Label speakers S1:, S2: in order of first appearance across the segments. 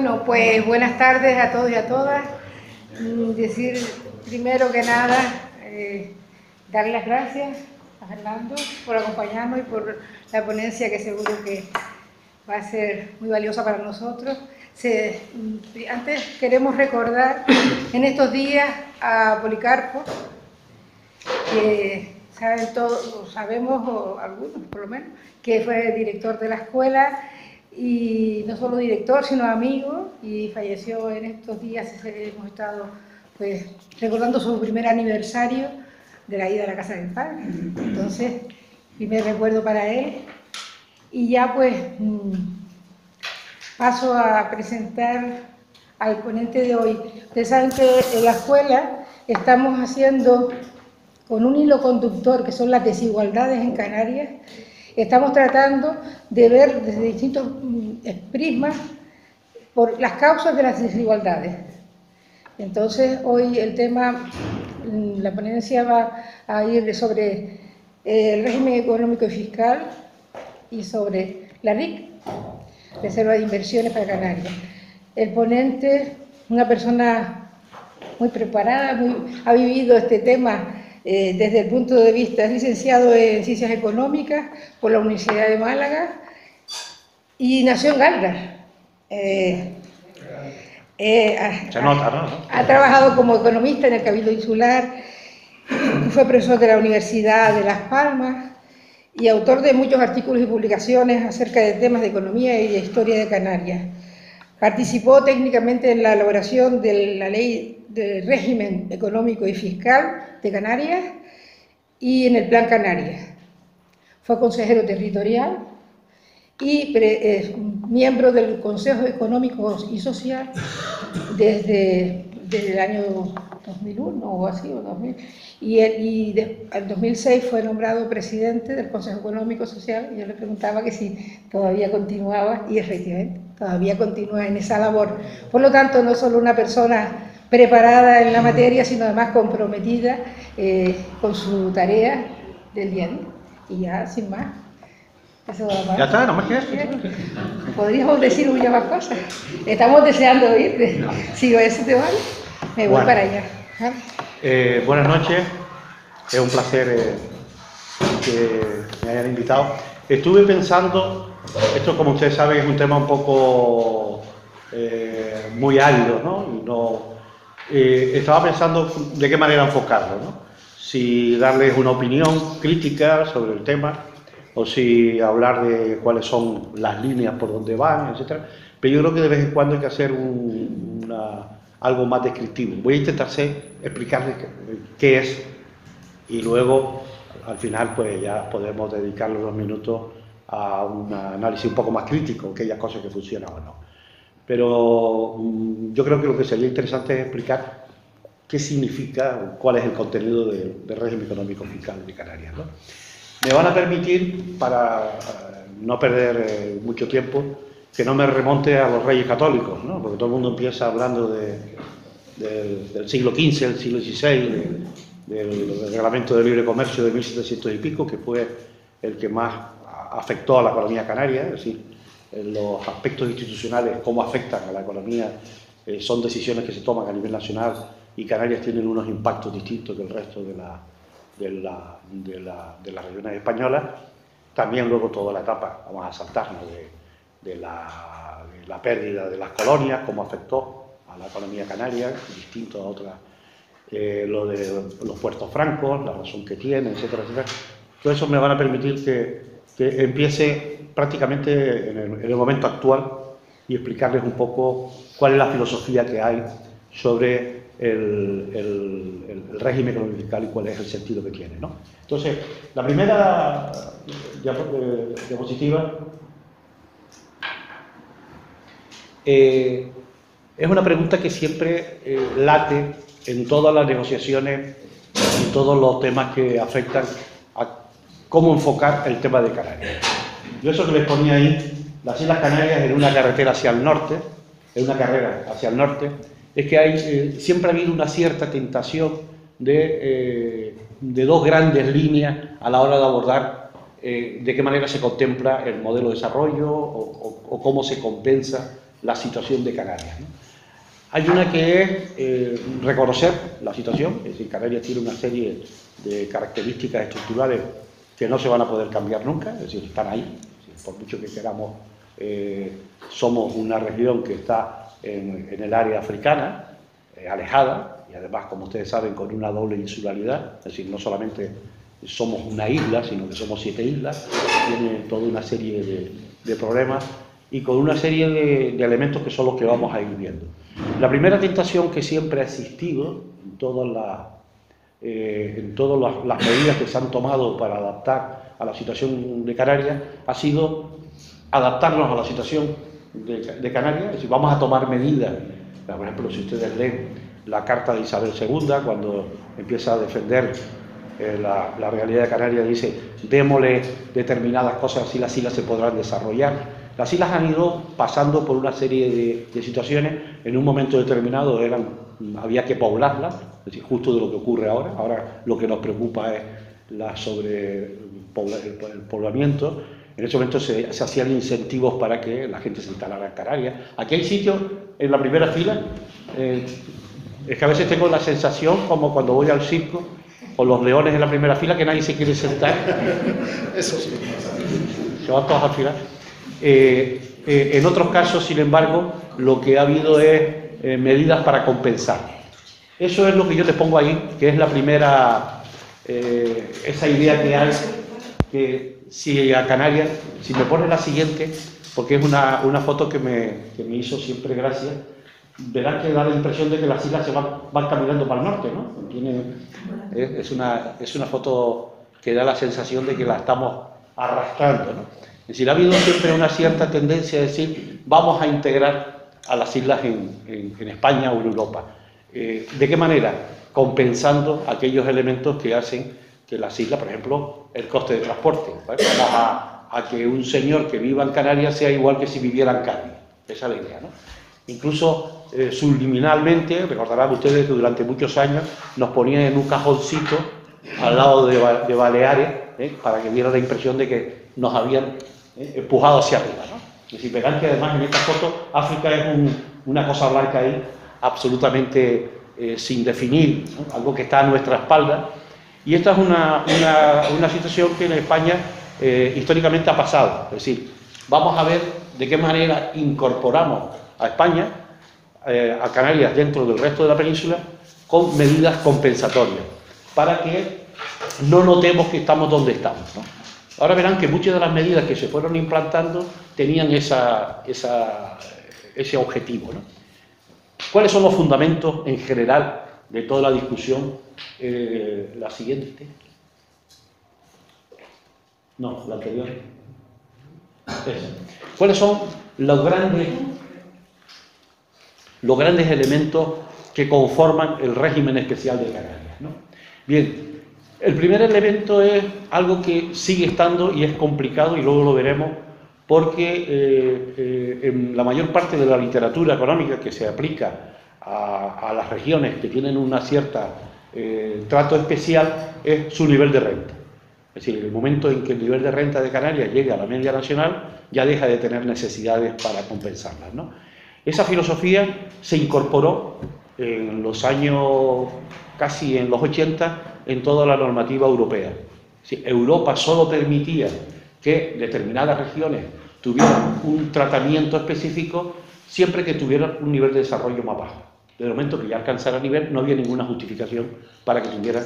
S1: Bueno, pues buenas tardes a todos y a todas. Decir primero que nada, dar las gracias a Fernando por acompañarnos y por la ponencia que seguro que va a ser muy valiosa para nosotros. Antes queremos recordar en estos días a Policarpo, que saben todos, sabemos, o algunos por lo menos, que fue director de la escuela, y no solo director, sino amigo, y falleció en estos días. Hemos estado pues recordando su primer aniversario de la ida a la casa del padre. Entonces, primer recuerdo para él. Y ya pues paso a presentar al ponente de hoy. Ustedes saben que en la escuela estamos haciendo, con un hilo conductor, que son las desigualdades en Canarias, estamos tratando de ver desde distintos prismas por las causas de las desigualdades. Entonces, hoy el tema, la ponencia va a ir sobre el régimen económico y fiscal y sobre la RIC, Reserva de Inversiones para Canarias. El ponente, una persona muy preparada, ha vivido este tema desde el punto de vista, es licenciado en Ciencias Económicas por la Universidad de Málaga y nació en Galdas.
S2: Se nota, ¿no?
S1: Ha trabajado como economista en el Cabildo Insular, fue profesor de la Universidad de Las Palmas y autor de muchos artículos y publicaciones acerca de temas de economía y de historia de Canarias. Participó técnicamente en la elaboración de la ley del régimen económico y fiscal de Canarias y en el Plan Canarias. Fue consejero territorial y miembro del Consejo Económico y Social desde el año 2001 o así, o 2000, en 2006 fue nombrado presidente del Consejo Económico y Social, y yo le preguntaba que si todavía continuaba, y efectivamente todavía continúa en esa labor. Por lo tanto, no solo una persona preparada en la materia, sino además comprometida con su tarea del día a día. Y ya, sin más. Eso
S2: ya está, no me quieres.
S1: Podríamos decir muchas más cosas. Estamos deseando oírte. Si eso te vale, me voy para allá.
S2: Buenas noches. Es un placer que me hayan invitado. Estuve pensando, esto como ustedes saben es un tema un poco muy árido, ¿no? Estaba pensando de qué manera enfocarlo, ¿no? Si darles una opinión crítica sobre el tema, o si hablar de cuáles son las líneas por donde van, etc. Pero yo creo que de vez en cuando hay que hacer algo más descriptivo. Voy a intentar explicarles qué es, y luego al final pues ya podemos dedicarle unos minutos a un análisis un poco más crítico, aquellas cosas que funcionan o no. Pero yo creo que lo que sería interesante es explicar qué significa, cuál es el contenido del régimen económico fiscal de Canarias, ¿no? Me van a permitir, para no perder mucho tiempo, que no me remonte a los reyes católicos, ¿no? Porque todo el mundo empieza hablando del siglo XV, el siglo XVI, del Reglamento de Libre Comercio de 1700 y pico, que fue el que más afectó a la economía canaria. Es decir, los aspectos institucionales, cómo afectan a la economía, son decisiones que se toman a nivel nacional, y Canarias tienen unos impactos distintos que el resto de las regiones españolas. También luego toda la etapa, vamos a saltarnos, de la pérdida de las colonias, cómo afectó a la economía canaria, distinto a otras, lo de los puertos francos, la razón que tiene, etcétera, etcétera. Todo eso me van a permitir que empiece prácticamente en el momento actual y explicarles un poco cuál es la filosofía que hay sobre el régimen económico fiscal y cuál es el sentido que tiene, ¿no? Entonces, la primera diapositiva es una pregunta que siempre late en todas las negociaciones y todos los temas que afectan a cómo enfocar el tema de Canarias. Yo eso que les ponía ahí, las Islas Canarias en una carretera hacia el norte, en una carrera hacia el norte, es que siempre ha habido una cierta tentación de dos grandes líneas a la hora de abordar de qué manera se contempla el modelo de desarrollo o cómo se compensa la situación de Canarias, ¿no? Hay una que es reconocer la situación, es decir, Canarias tiene una serie de características estructurales que no se van a poder cambiar nunca, es decir, están ahí, por mucho que queramos, somos una región que está en el área africana, alejada, y además, como ustedes saben, con una doble insularidad, es decir, no solamente somos una isla, sino que somos 7 islas, tiene toda una serie de problemas y con una serie de elementos que son los que vamos a ir viendo. La primera tentación que siempre ha existido en todas las medidas que se han tomado para adaptar a la situación de Canarias ha sido adaptarnos a la situación de Canarias, es decir, vamos a tomar medidas. Por ejemplo, si ustedes leen la carta de Isabel II, cuando empieza a defender la realidad de Canarias, dice, démosle determinadas cosas, así las islas se podrán desarrollar. Las islas han ido pasando por una serie de situaciones, en un momento determinado había que poblarlas, es decir, justo de lo que ocurre ahora. Ahora lo que nos preocupa es el poblamiento. En ese momento se hacían incentivos para que la gente se instalara en Canarias. Aquí hay sitios en la primera fila, es que a veces tengo la sensación, como cuando voy al circo, con los leones en la primera fila, que nadie se quiere sentar. Eso sí. Se van todos al final. En otros casos, sin embargo, lo que ha habido es medidas para compensar. Eso es lo que yo te pongo ahí, que es la primera, esa idea que hay, que si a Canarias, si me pones la siguiente, porque es una foto que me hizo siempre gracia, verán que da la impresión de que las islas se van caminando para el norte, ¿no? Es una foto que da la sensación de que la estamos arrastrando, ¿no? Es decir, ha habido siempre una cierta tendencia a decir, vamos a integrar a las islas en España o en Europa. ¿De qué manera? Compensando aquellos elementos que hacen que las islas, por ejemplo, el coste de transporte. ¿Vale? Vamos a que un señor que viva en Canarias sea igual que si viviera en Cádiz. Esa es la idea, ¿no? Incluso subliminalmente, recordarán ustedes que durante muchos años nos ponían en un cajoncito al lado de Baleares, para que diera la impresión de que nos habían empujado hacia arriba, ¿no? Es decir, verán que además en esta foto África es una cosa blanca ahí, absolutamente sin definir, ¿no? Algo que está a nuestra espalda. Y esta es una situación que en España históricamente ha pasado. Es decir, vamos a ver de qué manera incorporamos a España, a Canarias dentro del resto de la península, con medidas compensatorias, para que no notemos que estamos donde estamos, ¿no? Ahora verán que muchas de las medidas que se fueron implantando tenían ese objetivo, ¿no? ¿Cuáles son los fundamentos en general de toda la discusión? La siguiente. No, la anterior. Esa. ¿Cuáles son los grandes elementos que conforman el régimen especial de Canarias, ¿no? Bien, el primer elemento es algo que sigue estando y es complicado, y luego lo veremos, porque en la mayor parte de la literatura económica que se aplica a las regiones que tienen una cierta trato especial es su nivel de renta. Es decir, en el momento en que el nivel de renta de Canarias llegue a la media nacional, ya deja de tener necesidades para compensarlas, ¿no? Esa filosofía se incorporó en los años, casi en los 80, en toda la normativa europea. Sí, Europa solo permitía que determinadas regiones tuvieran un tratamiento específico siempre que tuvieran un nivel de desarrollo más bajo. Desde el momento que ya alcanzara el nivel, no había ninguna justificación para que tuvieran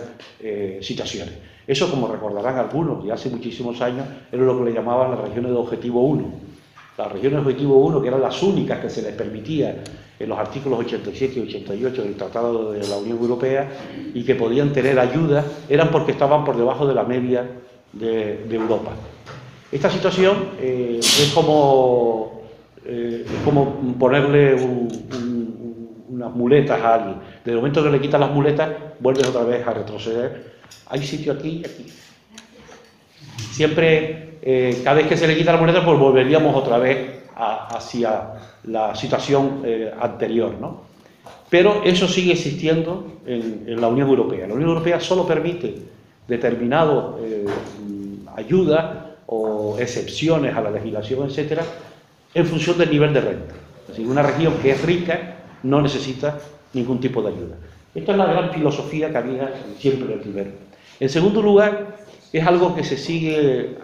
S2: situaciones. Eso, como recordarán algunos, de hace muchísimos años, era lo que le llamaban las regiones de Objetivo 1. Las regiones de Objetivo 1, que eran las únicas que se les permitía en los artículos 87 y 88 del Tratado de la Unión Europea y que podían tener ayuda, eran porque estaban por debajo de la media de Europa. Esta situación es como ponerle unas muletas a alguien. Desde el momento que le quitan las muletas, vuelves otra vez a retroceder. Hay sitio aquí y aquí. Siempre, cada vez que se le quita la muleta, pues volveríamos otra vez hacia la situación anterior, ¿no? Pero eso sigue existiendo en la Unión Europea. La Unión Europea solo permite determinadas ayudas o excepciones a la legislación, etcétera, en función del nivel de renta. Es decir, una región que es rica no necesita ningún tipo de ayuda. Esta es la gran filosofía que había siempre en el primero. En segundo lugar, es algo que se sigue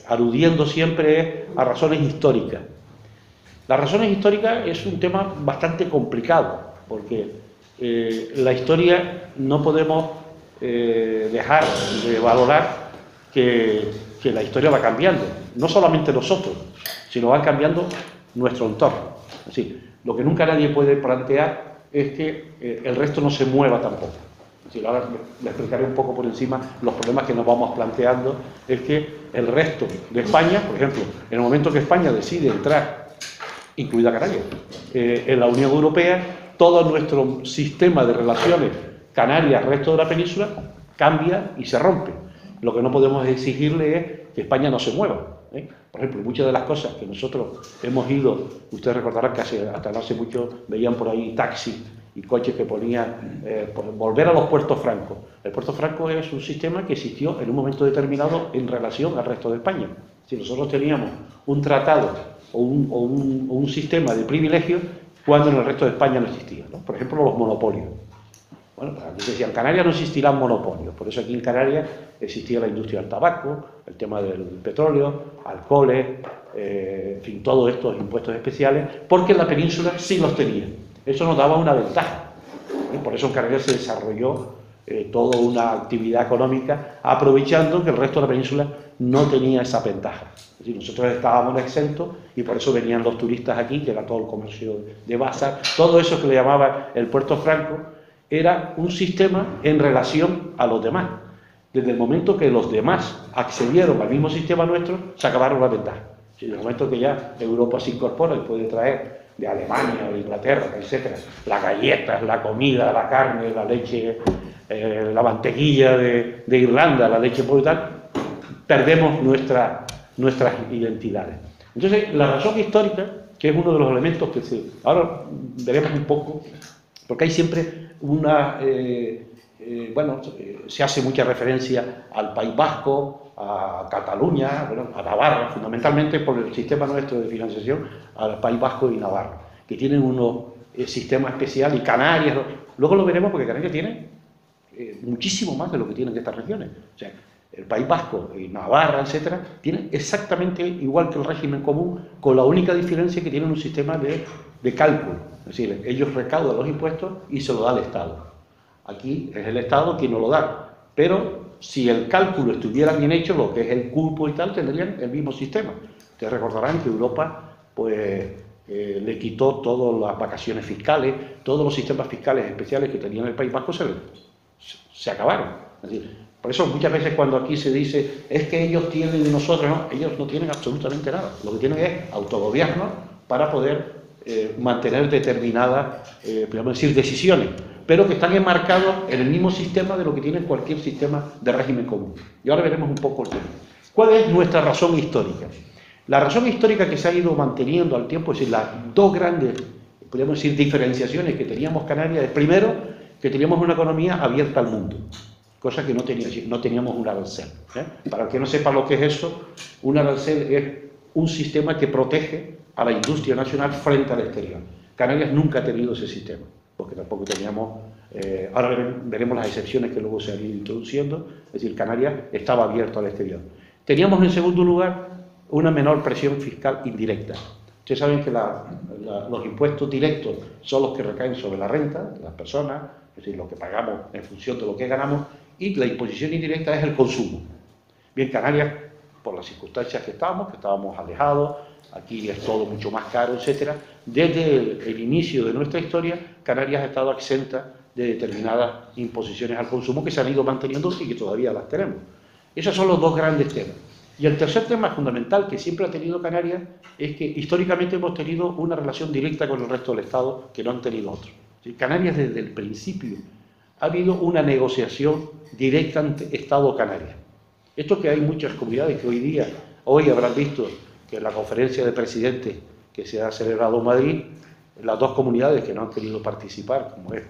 S2: aludiendo siempre a razones históricas. Las razones históricas es un tema bastante complicado, porque la historia no podemos dejar de valorar que la historia va cambiando. No solamente nosotros, sino va cambiando nuestro entorno. Es decir, lo que nunca nadie puede plantear es que el resto no se mueva tampoco. Es decir, ahora le explicaré un poco por encima los problemas que nos vamos planteando. Es que el resto de España, por ejemplo, en el momento que España decide entrar, incluida Canarias, en la Unión Europea, todo nuestro sistema de relaciones Canarias-resto de la península cambia y se rompe. Lo que no podemos exigirle es que España no se mueva. Por ejemplo, muchas de las cosas que nosotros hemos ido, ustedes recordarán que hasta no hace mucho veían por ahí taxis y coches que ponían volver a los puertos francos. El puerto franco es un sistema que existió en un momento determinado en relación al resto de España. Si nosotros teníamos un tratado o un sistema de privilegios cuando en el resto de España no existía, ¿no? Por ejemplo, los monopolios. Bueno, pues decían, en Canarias no existirán monopolios, por eso aquí en Canarias existía la industria del tabaco, el tema del petróleo, alcoholes, en fin, todos estos impuestos especiales, porque en la península sí los tenía. Eso nos daba una ventaja. Y por eso en Canarias se desarrolló toda una actividad económica, aprovechando que el resto de la península no tenía esa ventaja. Es decir, nosotros estábamos exentos y por eso venían los turistas aquí, que era todo el comercio de bazar, todo eso que le llamaba el Puerto Franco, era un sistema en relación a los demás. Desde el momento que los demás accedieron al mismo sistema nuestro, se acabaron las ventajas. Desde el momento que ya Europa se incorpora y puede traer de Alemania, de Inglaterra, etc., las galletas, la comida, la carne, la leche, la mantequilla de Irlanda, la leche tal, perdemos nuestras identidades. Entonces, la razón histórica, que es uno de los elementos que ahora veremos un poco, porque hay siempre se hace mucha referencia al País Vasco, a Cataluña, bueno, a Navarra, fundamentalmente por el sistema nuestro de financiación, al País Vasco y Navarra, que tienen unos sistemas especiales, y Canarias, luego lo veremos porque Canarias tiene muchísimo más de lo que tienen estas regiones. O sea, el País Vasco y Navarra, etcétera, tienen exactamente igual que el régimen común, con la única diferencia que tienen un sistema de cálculo. Es decir, ellos recaudan los impuestos y se lo da al Estado. Aquí es el Estado quien nos lo da, pero si el cálculo estuviera bien hecho, lo que es el cupo y tal, tendrían el mismo sistema. Ustedes recordarán que Europa le quitó todas las vacaciones fiscales, todos los sistemas fiscales especiales que tenían el País Vasco se acabaron. Es decir, por eso muchas veces cuando aquí se dice es que ellos tienen y nosotros no, ellos no tienen absolutamente nada. Lo que tienen es autogobierno para poder mantener determinadas, podemos decir, decisiones, pero que están enmarcados en el mismo sistema de lo que tiene cualquier sistema de régimen común. Y ahora veremos un poco el tema. ¿Cuál es nuestra razón histórica? La razón histórica que se ha ido manteniendo al tiempo, es decir, las dos grandes, podríamos decir, diferenciaciones que teníamos Canarias, es primero, que teníamos una economía abierta al mundo, cosa que no teníamos un arancel. Para el que no sepa lo que es eso, un arancel es un sistema que protege a la industria nacional frente al exterior. Canarias nunca ha tenido ese sistema, porque tampoco teníamos, ahora veremos las excepciones que luego se han ido introduciendo, es decir, Canarias estaba abierto al exterior. Teníamos en segundo lugar una menor presión fiscal indirecta. Ustedes saben que los impuestos directos son los que recaen sobre la renta de las personas, es decir, lo que pagamos en función de lo que ganamos, y la imposición indirecta es el consumo. Bien, Canarias, por las circunstancias que estábamos alejados, aquí es todo mucho más caro, etcétera. Desde el inicio de nuestra historia, Canarias ha estado exenta de determinadas imposiciones al consumo que se han ido manteniendo y que todavía las tenemos. Esos son los dos grandes temas. Y el tercer tema fundamental que siempre ha tenido Canarias es que históricamente hemos tenido una relación directa con el resto del Estado que no han tenido otros. Canarias desde el principio ha habido una negociación directa entre Estado Canarias. Esto que hay muchas comunidades que hoy habrán visto que en la conferencia de presidentes que se ha celebrado en Madrid, las dos comunidades que no han querido participar, como es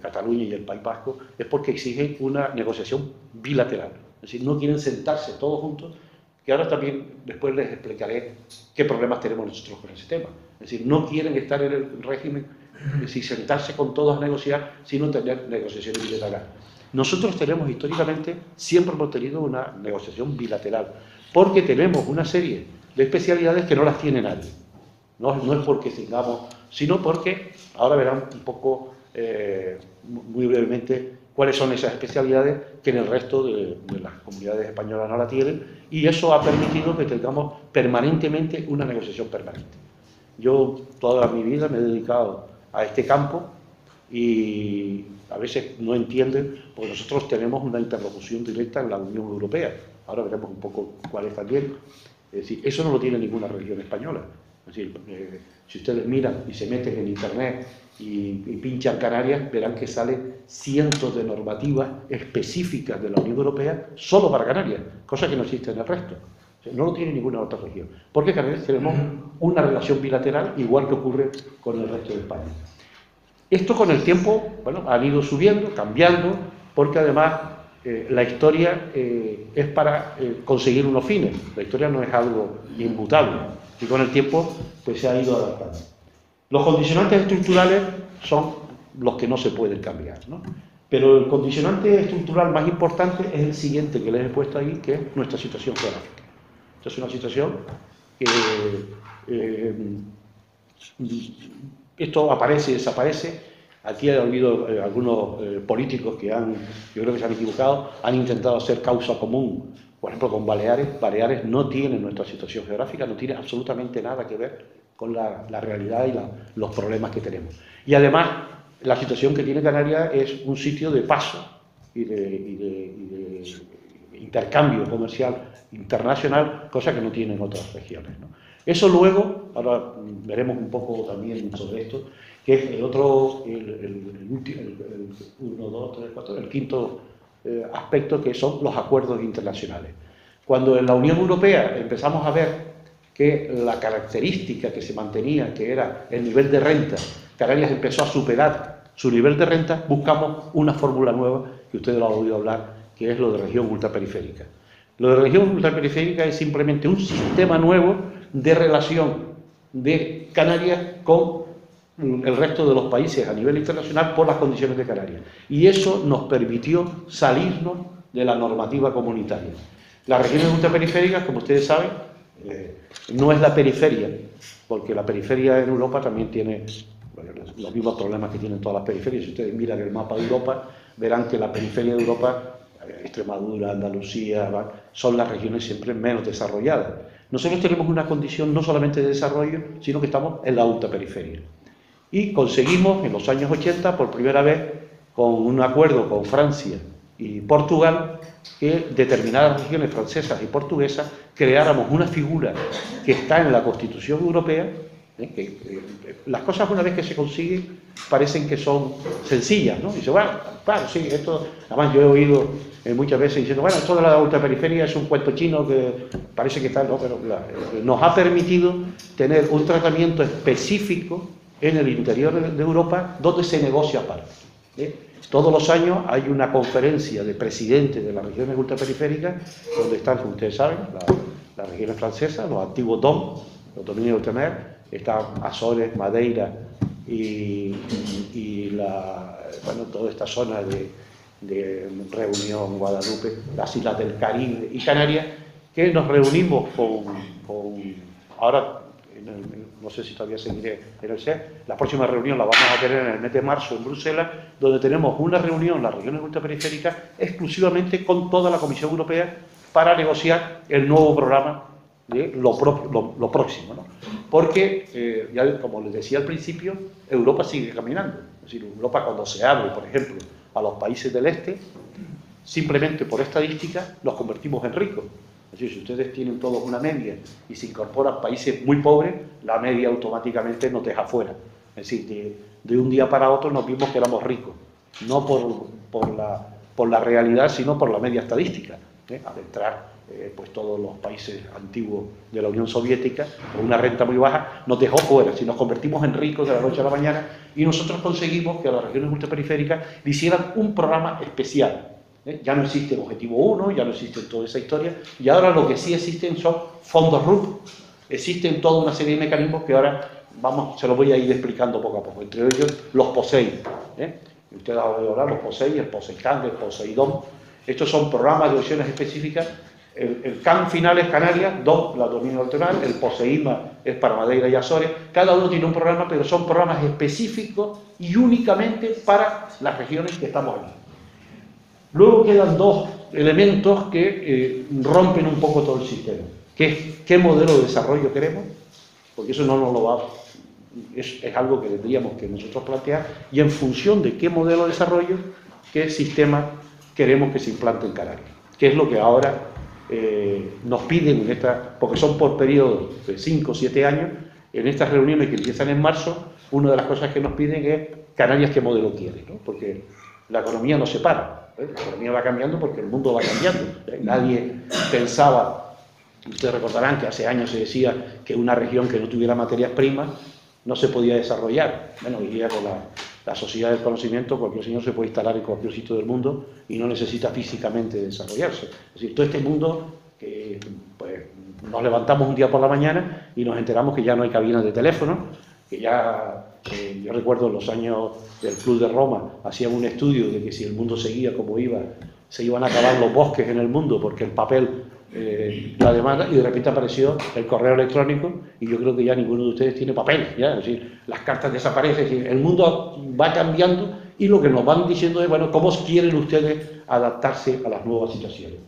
S2: Cataluña y el País Vasco, es porque exigen una negociación bilateral. Es decir, no quieren sentarse todos juntos, que ahora también después les explicaré qué problemas tenemos nosotros con ese tema. Es decir, no quieren estar en el régimen, es decir, sentarse con todos a negociar, sino tener negociaciones bilaterales. Nosotros tenemos históricamente, siempre hemos tenido una negociación bilateral, porque tenemos una serie de especialidades que no las tiene nadie. No es porque tengamos, sino porque, ahora verán un poco, muy brevemente, cuáles son esas especialidades que en el resto de las comunidades españolas no la tienen, y eso ha permitido que tengamos permanentemente una negociación permanente. Yo toda mi vida me he dedicado a este campo y a veces no entienden, porque nosotros tenemos una interlocución directa en la Unión Europea. Ahora veremos un poco cuál es también. Es decir, eso no lo tiene ninguna región española. Es decir, si ustedes miran y se meten en Internet y pinchan Canarias, verán que salen cientos de normativas específicas de la Unión Europea solo para Canarias, cosa que no existe en el resto. O sea, no lo tiene ninguna otra región. Porque Canarias tenemos una relación bilateral igual que ocurre con el resto de España. Esto con el tiempo, bueno, han ido subiendo, cambiando, porque además la historia es para conseguir unos fines. La historia no es algo inmutable y con el tiempo pues se ha ido adaptando. Los condicionantes estructurales son los que no se pueden cambiar, ¿no? Pero el condicionante estructural más importante es el siguiente que les he puesto ahí, que es nuestra situación geográfica. Esta es una situación que esto aparece y desaparece. Aquí ha habido algunos políticos que yo creo que se han equivocado, han intentado hacer causa común, por ejemplo, con Baleares. Baleares no tiene nuestra situación geográfica, no tiene absolutamente nada que ver con la realidad y los problemas que tenemos. Y además, la situación que tiene Canarias es un sitio de paso y de intercambio comercial internacional, cosa que no tienen otras regiones, ¿no? Eso luego, ahora veremos un poco también sobre esto, que es el otro, el quinto aspecto, que son los acuerdos internacionales. Cuando en la Unión Europea empezamos a ver que la característica que se mantenía, que era el nivel de renta, Canarias empezó a superar su nivel de renta, buscamos una fórmula nueva, que ustedes lo han oído hablar, que es lo de región ultraperiférica. Lo de región ultraperiférica es simplemente un sistema nuevo de relación de Canarias con el resto de los países a nivel internacional por las condiciones de Canarias. Y eso nos permitió salirnos de la normativa comunitaria. Las regiones ultraperiféricas, como ustedes saben, no es la periferia, porque la periferia en Europa también tiene los mismos problemas que tienen todas las periferias. Si ustedes miran el mapa de Europa, verán que la periferia de Europa, Extremadura, Andalucía, son las regiones siempre menos desarrolladas. Nosotros tenemos una condición no solamente de desarrollo, sino que estamos en la ultraperiferia. Y conseguimos en los años 80, por primera vez, con un acuerdo con Francia y Portugal, que determinadas regiones francesas y portuguesas creáramos una figura que está en la Constitución Europea, las cosas una vez que se consiguen parecen que son sencillas, ¿no? Y dice, bueno, claro, sí, esto, además yo he oído muchas veces diciendo, bueno, esto de la ultraperiferia es un cuento chino que parece que está, no, pero nos ha permitido tener un tratamiento específico en el interior de Europa donde se negocia aparte. Todos los años hay una conferencia de presidentes de las regiones ultraperiféricas, donde están, como ustedes saben, las regiones francesas, los antiguos DOM, los dominios de ultramar, están Azores, Madeira y toda esta zona de Reunión, Guadalupe, las islas del Caribe y Canarias, que nos reunimos ahora, no sé si todavía seguiré en el SER, la próxima reunión la vamos a tener en el mes de marzo en Bruselas, donde tenemos una reunión, las regiones ultraperiféricas, exclusivamente con toda la Comisión Europea para negociar el nuevo programa de lo próximo, ¿no? Porque, ya como les decía al principio, Europa sigue caminando. Es decir, Europa cuando se abre, por ejemplo, a los países del este, simplemente por estadística los convertimos en ricos. Es decir, si ustedes tienen todos una media y se incorporan países muy pobres, la media automáticamente nos deja fuera. Es decir, de un día para otro nos vimos que éramos ricos, no por la realidad, sino por la media estadística. Al entrar pues todos los países antiguos de la Unión Soviética, con una renta muy baja, nos dejó fuera. Si nos convertimos en ricos de la noche a la mañana, y nosotros conseguimos que a las regiones ultraperiféricas le hicieran un programa especial. Es Ya no existe Objetivo 1, ya no existe toda esa historia, y ahora lo que sí existen son fondos RUP. Existen toda una serie de mecanismos que ahora se los voy a ir explicando poco a poco, entre ellos los POSEI. Ustedes han oído hablar, los POSEI, el POSEICAN, el POSEIDOM. Estos son programas de acciones específicas. El CAN final es Canarias, DOM la dominio litoral, el POSEIMA es para Madeira y Azores. Cada uno tiene un programa, pero son programas específicos y únicamente para las regiones que estamos aquí. Luego quedan dos elementos que rompen un poco todo el sistema, que es qué modelo de desarrollo queremos, porque eso no nos lo va, es algo que tendríamos que nosotros plantear, y en función de qué modelo de desarrollo, qué sistema queremos que se implante en Canarias, que es lo que ahora nos piden, porque son por periodos de 5 o 7 años, en estas reuniones que empiezan en marzo, una de las cosas que nos piden es Canarias qué modelo quiere, ¿no? Porque la economía no se para. La economía va cambiando porque el mundo va cambiando. Nadie pensaba, ustedes recordarán que hace años se decía que una región que no tuviera materias primas no se podía desarrollar. Bueno, hoy día con la sociedad del conocimiento, cualquier señor se puede instalar en cualquier sitio del mundo y no necesita físicamente desarrollarse. Es decir, todo este mundo que pues, nos levantamos un día por la mañana y nos enteramos que ya no hay cabinas de teléfono, que ya, yo recuerdo en los años del Club de Roma, hacían un estudio de que si el mundo seguía como iba, se iban a acabar los bosques en el mundo porque el papel la demanda, y de repente apareció el correo electrónico y yo creo que ya ninguno de ustedes tiene papel, ¿ya? Es decir, las cartas desaparecen, es decir, el mundo va cambiando y lo que nos van diciendo es, bueno, ¿cómo quieren ustedes adaptarse a las nuevas situaciones?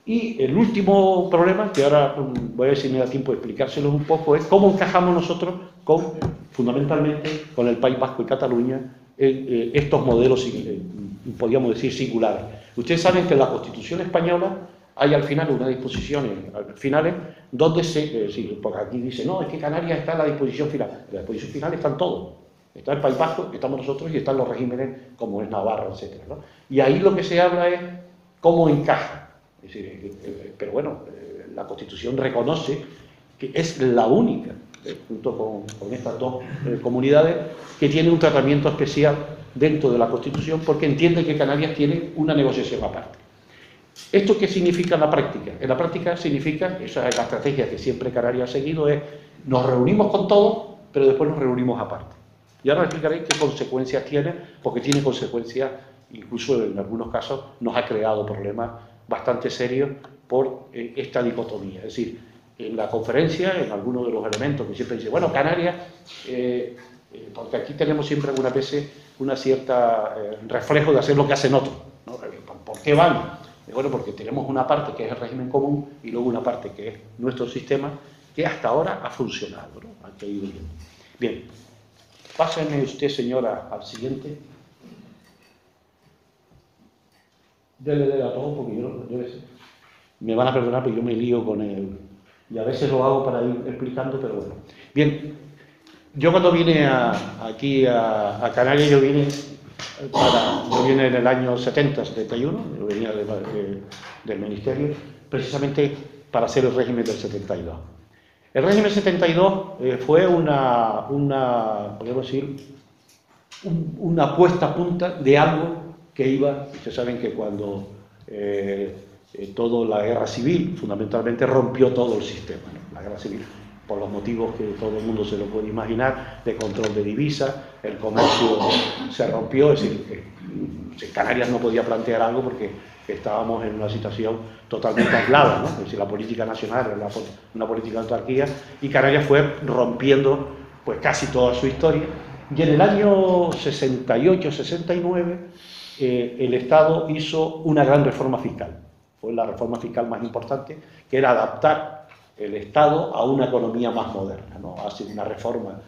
S2: Y el último problema, que ahora voy a ver si me da tiempo de explicárselos un poco, es cómo encajamos nosotros fundamentalmente con el País Vasco y Cataluña en estos modelos, podríamos decir, singulares. Ustedes saben que en la Constitución española hay al final unas disposiciones finales donde porque aquí dice, no, es que Canarias está en la disposición final. En la disposición final están todos. Está el País Vasco, estamos nosotros y están los regímenes como es Navarra, etc., ¿no? Y ahí lo que se habla es cómo encaja. Es decir, pero bueno, la Constitución reconoce que es la única, junto con estas dos comunidades, que tiene un tratamiento especial dentro de la Constitución porque entiende que Canarias tiene una negociación aparte. ¿Esto qué significa en la práctica? En la práctica significa, esa es la estrategia que siempre Canarias ha seguido, es nos reunimos con todos, pero después nos reunimos aparte. Y ahora explicaré qué consecuencias tiene, porque tiene consecuencias, incluso en algunos casos nos ha creado problemas bastante serios por esta dicotomía. Es decir, en la conferencia, en algunos de los elementos que siempre dice, bueno, Canarias, porque aquí tenemos siempre algunas veces una cierta reflejo de hacer lo que hacen otros, ¿no? ¿Por qué van? Bueno, porque tenemos una parte que es el régimen común y luego una parte que es nuestro sistema, que hasta ahora ha funcionado, ¿no? Ha ido bien. Bien, pásenme usted, señora, al siguiente. Dele a todo porque yo me van a perdonar porque yo me lío con él y a veces lo hago para ir explicando, pero bueno. Bien, yo cuando vine aquí a Canarias, yo vine en el año 70, 71, yo venía del Ministerio, precisamente para hacer el régimen del 72. El régimen 72 fue podemos decir, una puesta a punta de algo que iba, ustedes saben que cuando toda la guerra civil fundamentalmente rompió todo el sistema, ¿no? La guerra civil, por los motivos que todo el mundo se lo puede imaginar, de control de divisas, el comercio se rompió, es decir, que Canarias no podía plantear algo porque estábamos en una situación totalmente aislada, ¿no? Es decir, la política nacional era una política de autarquía y Canarias fue rompiendo pues casi toda su historia. Y en el año 68-69 el Estado hizo una gran reforma fiscal. Fue la reforma fiscal más importante, que era adaptar el Estado a una economía más moderna, ¿no? Hace una reforma,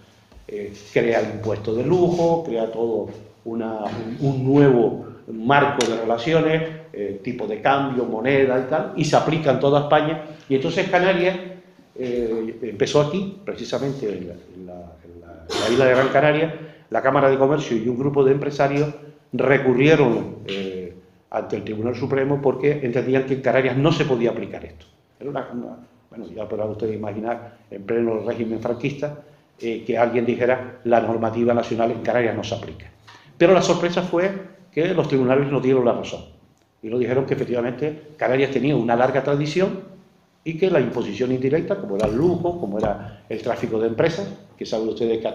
S2: crea el impuesto de lujo, crea todo un nuevo marco de relaciones, tipo de cambio, moneda y tal, y se aplica en toda España. Y entonces Canarias empezó aquí, precisamente en la isla de Gran Canaria. La Cámara de Comercio y un grupo de empresarios recurrieron ante el Tribunal Supremo porque entendían que en Canarias no se podía aplicar esto. Era bueno, ya podrán ustedes imaginar, en pleno régimen franquista, que alguien dijera la normativa nacional en Canarias no se aplica. Pero la sorpresa fue que los tribunales nos dieron la razón. Y nos dijeron que efectivamente Canarias tenía una larga tradición y que la imposición indirecta, como era el lujo, como era el tráfico de empresas, que saben ustedes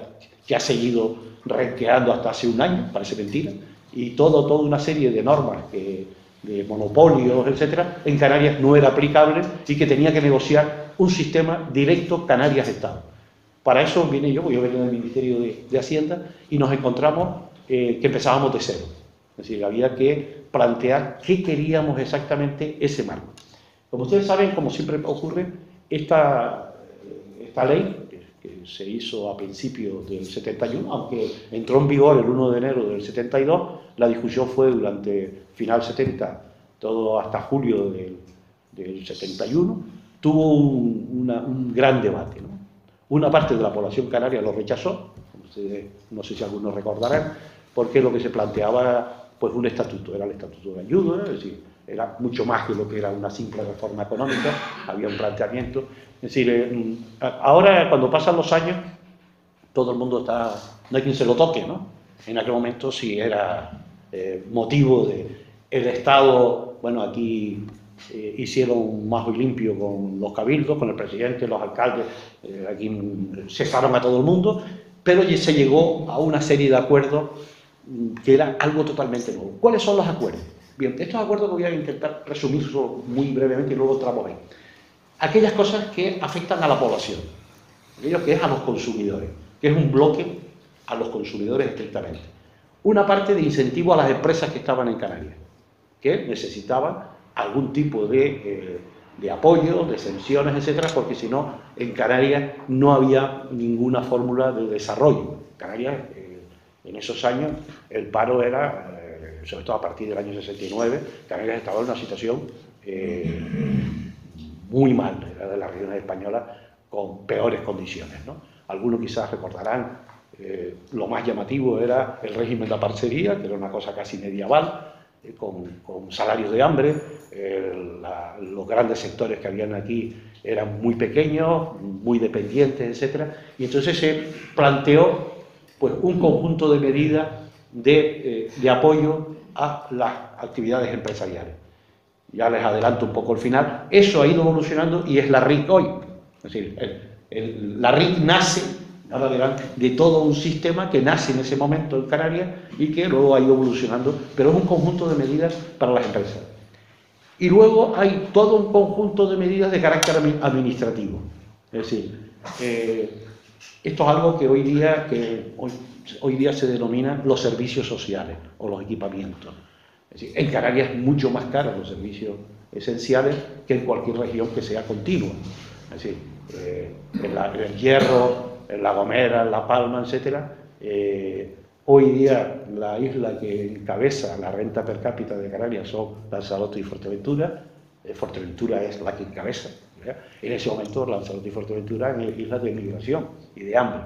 S2: que ha seguido renqueando hasta hace un año, parece mentira, y toda una serie de normas de monopolios, etcétera, en Canarias no era aplicable y que tenía que negociar un sistema directo Canarias-Estado. Para eso vine yo vengo del Ministerio de Hacienda y nos encontramos que empezábamos de cero. Es decir, había que plantear qué queríamos exactamente ese marco. Como ustedes saben, como siempre ocurre, esta ley, que se hizo a principios del 71, aunque entró en vigor el 1 de enero del 72, la discusión fue durante final 70, todo hasta julio del 71, tuvo un gran debate, ¿no? Una parte de la población canaria lo rechazó, ustedes, no sé si algunos recordarán, porque lo que se planteaba era pues, un estatuto, era el estatuto de ayuda, es decir, era mucho más que lo que era una simple reforma económica, había un planteamiento. Es decir, ahora cuando pasan los años, todo el mundo está, no hay quien se lo toque, ¿no? En aquel momento sí era motivo de el Estado, bueno, aquí hicieron un majo y limpio con los cabildos, con el presidente, los alcaldes, aquí cesaron a todo el mundo, pero se llegó a una serie de acuerdos que era algo totalmente nuevo. ¿Cuáles son los acuerdos? Bien, estos acuerdos voy a intentar resumirlos muy brevemente y luego entramos ahí. Aquellas cosas que afectan a la población, aquello que es a los consumidores, que es un bloque a los consumidores estrictamente. Una parte de incentivo a las empresas que estaban en Canarias, que necesitaban algún tipo de apoyo, de exenciones, etcétera, porque si no, en Canarias no había ninguna fórmula de desarrollo. Canarias, en esos años, el paro era, sobre todo a partir del año 69, Canarias estaba en una situación muy mal, era de las regiones españolas con peores condiciones, ¿no? Algunos quizás recordarán, lo más llamativo era el régimen de la parcería, que era una cosa casi medieval, con salarios de hambre, los grandes sectores que habían aquí eran muy pequeños, muy dependientes, etc. Y entonces se planteó pues, un conjunto de medidas de apoyo a las actividades empresariales. Ya les adelanto un poco el final. Eso ha ido evolucionando y es la RIC hoy. Es decir, la RIC nace, ahora verán, de todo un sistema que nace en ese momento en Canarias y que luego ha ido evolucionando, pero es un conjunto de medidas para las empresas. Y luego hay todo un conjunto de medidas de carácter administrativo. Es decir, esto es algo que hoy día se denomina los servicios sociales o los equipamientos. Es decir, en Canarias es mucho más caro los servicios esenciales que en cualquier región que sea continua. Es decir, en el Hierro, en La Gomera, en La Palma, etcétera, hoy día la isla que encabeza la renta per cápita de Canarias son Lanzarote y Fuerteventura. Fuerteventura es la que encabeza. ¿verdad? En ese momento Lanzarote y Fuerteventura eran islas de migración y de hambre.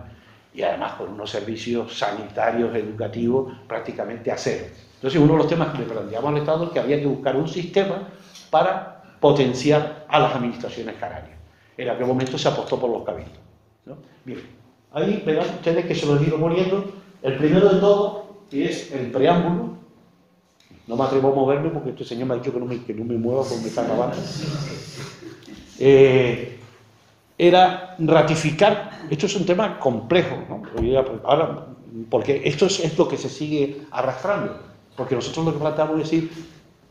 S2: Y además con unos servicios sanitarios, educativos, prácticamente a cero. Entonces uno de los temas que le planteamos al Estado es que había que buscar un sistema para potenciar a las administraciones canarias. En aquel momento se apostó por los cabildos, ¿no? Bien, ahí verán ustedes que se los he ido poniendo. El primero de todo, que es el preámbulo. No me atrevo a moverme porque este señor me ha dicho que no me mueva porque me está grabando. Era ratificar, esto es un tema complejo, ¿no? Ahora, porque esto es lo que se sigue arrastrando, porque nosotros lo que planteamos es decir,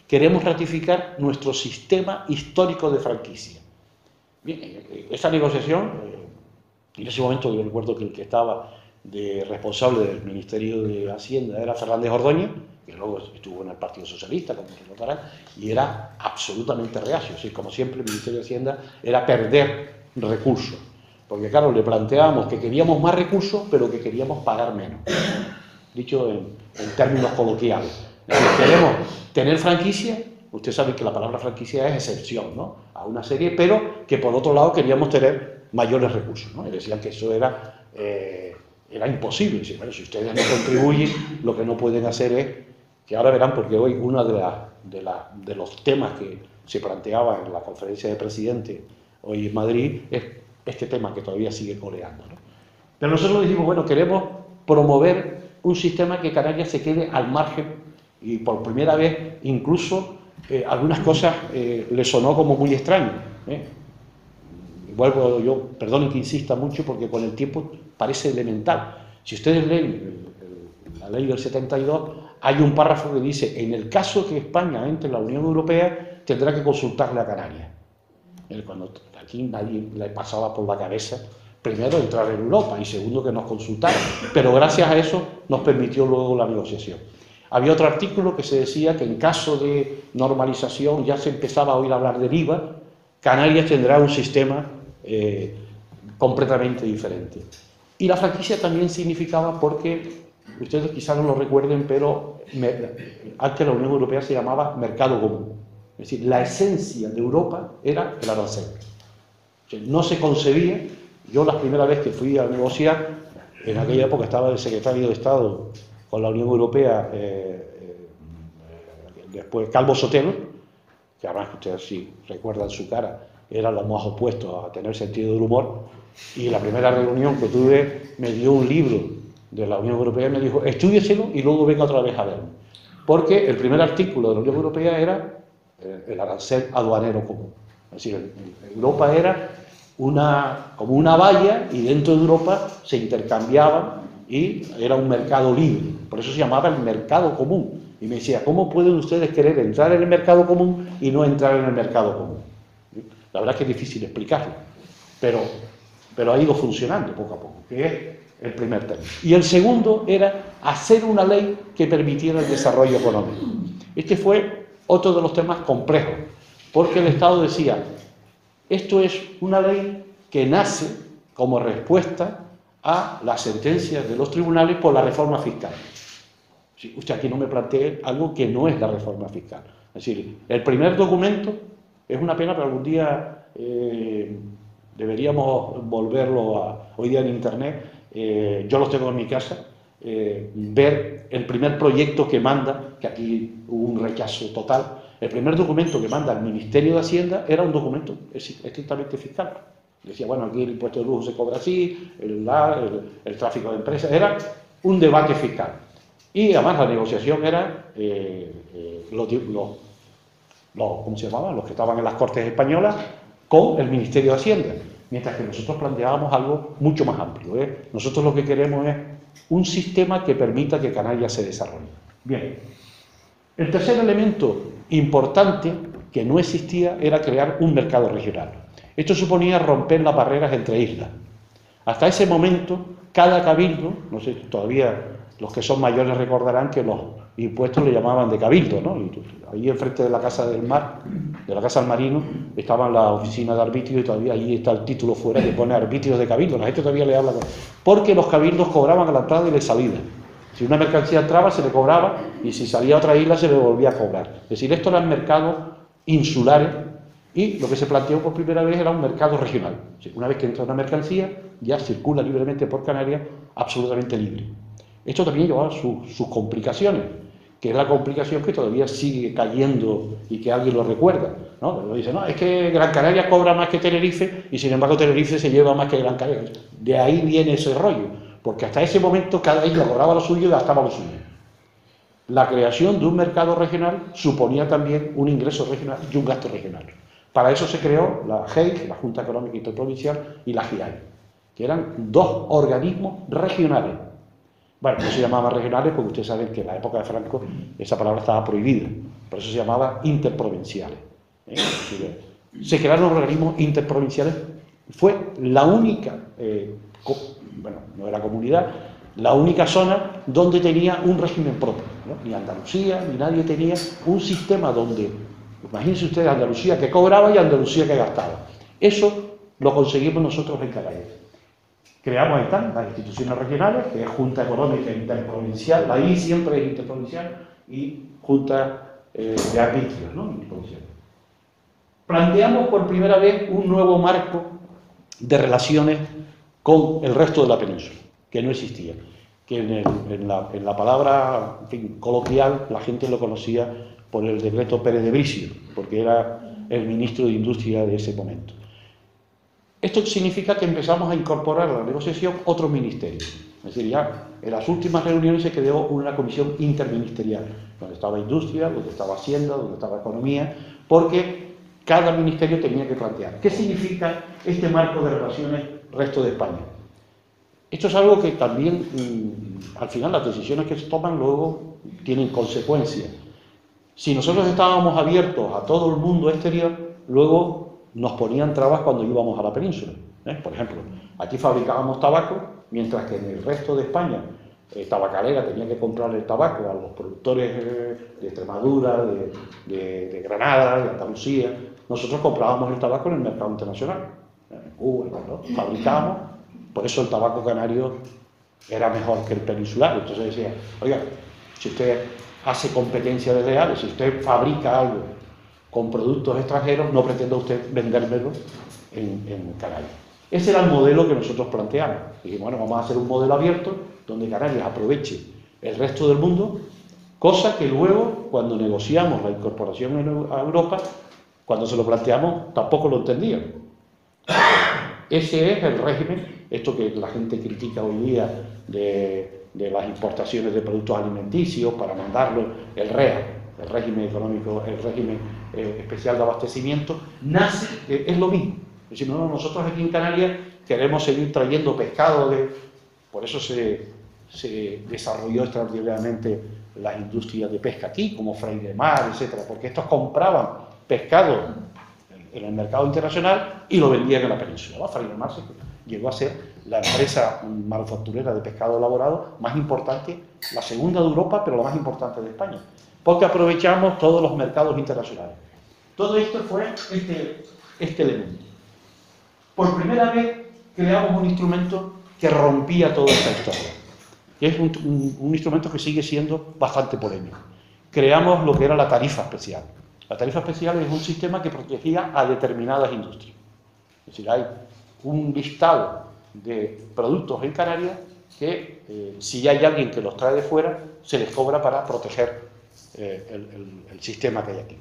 S2: queremos ratificar nuestro sistema histórico de franquicia. Bien, esta negociación, en ese momento yo recuerdo que el que estaba de responsable del Ministerio de Hacienda era Fernández Ordóñez, que luego estuvo en el Partido Socialista, como se notarán, y era absolutamente reacio. Así, como siempre, el Ministerio de Hacienda era perder recursos. Porque, claro, le planteábamos que queríamos más recursos, pero que queríamos pagar menos. Dicho en términos coloquiales. Queremos tener franquicia, usted sabe que la palabra franquicia es excepción, ¿no? A una serie, pero que por otro lado queríamos tener mayores recursos, ¿no? Y decían que eso era imposible. Dice, bueno, si ustedes no contribuyen, lo que no pueden hacer es, que ahora verán, porque hoy uno de los temas que se planteaba en la conferencia de presidentes hoy en Madrid es este tema que todavía sigue coleando, ¿no? Pero nosotros decimos, bueno, queremos promover un sistema que Canarias se quede al margen y por primera vez incluso algunas cosas le sonó como muy extraño. Vuelvo yo, perdonen que insista mucho, porque con el tiempo parece elemental. Si ustedes leen la ley del 72, hay un párrafo que dice: en el caso que España entre en la Unión Europea, tendrá que consultarle a Canarias. Cuando aquí nadie le pasaba por la cabeza, primero, entrar en Europa, y segundo, que nos consultara. Pero gracias a eso nos permitió luego la negociación. Había otro artículo que se decía que en caso de normalización, ya se empezaba a oír hablar del IVA, Canarias tendrá un sistema completamente diferente. Y la franquicia también significaba, porque ustedes quizás no lo recuerden, pero antes la Unión Europea se llamaba mercado común. Es decir, la esencia de Europa era el arancel. O sea, no se concebía. Yo la primera vez que fui a negociar, en aquella época estaba el secretario de Estado con la Unión Europea, después Calvo Sotelo, que además ustedes sí recuerdan su cara, era lo más opuesto a tener sentido del humor, y la primera reunión que tuve me dio un libro de la Unión Europea y me dijo: estúdieselo y luego venga otra vez a verme. Porque el primer artículo de la Unión Europea era el arancel aduanero común. Es decir, Europa era como una valla, y dentro de Europa se intercambiaban y era un mercado libre. Por eso se llamaba el mercado común. Y me decía: ¿cómo pueden ustedes querer entrar en el mercado común y no entrar en el mercado común? La verdad es que es difícil explicarlo, pero ha ido funcionando poco a poco, que es el primer término. Y el segundo era hacer una ley que permitiera el desarrollo económico. Este fue otro de los temas complejos, porque el Estado decía: esto es una ley que nace como respuesta a las sentencias de los tribunales por la reforma fiscal. Si usted aquí no me plantee algo que no es la reforma fiscal. Es decir, el primer documento, es una pena, pero algún día deberíamos volverlo hoy día en Internet, yo los tengo en mi casa, ver el primer proyecto que manda, que aquí hubo un rechazo total. El primer documento que manda el Ministerio de Hacienda era un documento estrictamente fiscal. Decía: bueno, aquí el impuesto de lujo se cobra así, el tráfico de empresas, era un debate fiscal. Y además la negociación era ¿cómo se llamaban? Los que estaban en las Cortes Españolas con el Ministerio de Hacienda, mientras que nosotros planteábamos algo mucho más amplio. Nosotros lo que queremos es un sistema que permita que Canarias se desarrolle. Bien, el tercer elemento importante que no existía era crear un mercado regional. Esto suponía romper las barreras entre islas. Hasta ese momento, cada cabildo, no sé, todavía los que son mayores recordarán que los impuestos le llamaban de cabildo, ¿no? Y ahí enfrente de la Casa del Mar, de la Casa del Marino, estaba la oficina de arbitrio, y todavía ahí está el título fuera que pone arbitrios de cabildo. La gente todavía le habla, porque los cabildos cobraban a la entrada y la salida. Si una mercancía entraba, se le cobraba, y si salía a otra isla, se le volvía a cobrar. Es decir, estos eran mercados insulares, y lo que se planteó por primera vez era un mercado regional. Una vez que entra una mercancía, ya circula libremente por Canarias, absolutamente libre. Esto también llevaba sus complicaciones, que es la complicación que todavía sigue cayendo y que alguien lo recuerda, ¿no? Pero dice: no, es que Gran Canaria cobra más que Tenerife, y sin embargo Tenerife se lleva más que Gran Canaria. De ahí viene ese rollo, porque hasta ese momento cada isla cobraba lo suyo y gastaba lo suyo. La creación de un mercado regional suponía también un ingreso regional y un gasto regional. Para eso se creó la GEI, la Junta Económica Interprovincial, y la GIAI, que eran dos organismos regionales. Bueno, no se llamaban regionales porque ustedes saben que en la época de Franco esa palabra estaba prohibida, por eso se llamaba interprovinciales. Se crearon organismos interprovinciales. Fue la única, bueno, no era comunidad, la única zona donde tenía un régimen propio, ¿no? Ni Andalucía, ni nadie tenía un sistema donde, imagínense ustedes, Andalucía que cobraba y Andalucía que gastaba. Eso lo conseguimos nosotros en Canarias. Creamos, ahí están, las instituciones regionales, que es Junta Económica Interprovincial, la I siempre es interprovincial, y Junta de Arbitrios, ¿no? Interprovincial. Planteamos por primera vez un nuevo marco de relaciones con el resto de la península, que no existía, que en la palabra, en fin, coloquial, la gente lo conocía por el decreto Pérez de Bricio, porque era el ministro de Industria de ese momento. Esto significa que empezamos a incorporar a la negociación otros ministerios. Es decir, ya en las últimas reuniones se creó una comisión interministerial, donde estaba Industria, donde estaba Hacienda, donde estaba Economía, porque cada ministerio tenía que plantear qué significa este marco de relaciones resto de España. Esto es algo que también, al final, las decisiones que se toman luego tienen consecuencias. Si nosotros estábamos abiertos a todo el mundo exterior, luego nos ponían trabas cuando íbamos a la península. Por ejemplo, aquí fabricábamos tabaco, mientras que en el resto de España, tabacalera tenía que comprar el tabaco a los productores de Extremadura, de Granada, de Andalucía. Nosotros comprábamos el tabaco en el mercado internacional. En Cuba, ¿no? Fabricábamos, por eso el tabaco canario era mejor que el peninsular. Entonces decía, oiga, si usted hace competencia desleal, si usted fabrica algo con productos extranjeros, no pretenda usted vendérmelo en Canarias. Ese era el modelo que nosotros planteamos. Dijimos, bueno, vamos a hacer un modelo abierto donde Canarias aproveche el resto del mundo, cosa que luego, cuando negociamos la incorporación a Europa, cuando se lo planteamos, tampoco lo entendían. Ese es el régimen, esto que la gente critica hoy día de las importaciones de productos alimenticios para mandarlo, el REA, el régimen económico, el régimen especial de abastecimiento, nace, es lo mismo. Es decir, no, nosotros aquí en Canarias queremos seguir trayendo pescado, por eso se desarrolló extraordinariamente las industrias de pesca aquí, como Freire de Mar, etcétera, porque estos compraban pescado en el mercado internacional y lo vendían en la península. Freire de Mar llegó a ser la empresa manufacturera de pescado elaborado más importante, la segunda de Europa, pero la más importante de España, porque aprovechamos todos los mercados internacionales. Todo esto fue este elemento. Por primera vez creamos un instrumento que rompía toda esta historia. Y es un instrumento que sigue siendo bastante polémico. Creamos lo que era la tarifa especial. La tarifa especial es un sistema que protegía a determinadas industrias. Es decir, hay un listado de productos en Canarias que si hay alguien que los trae de fuera, se les cobra para proteger el sistema que hay aquí.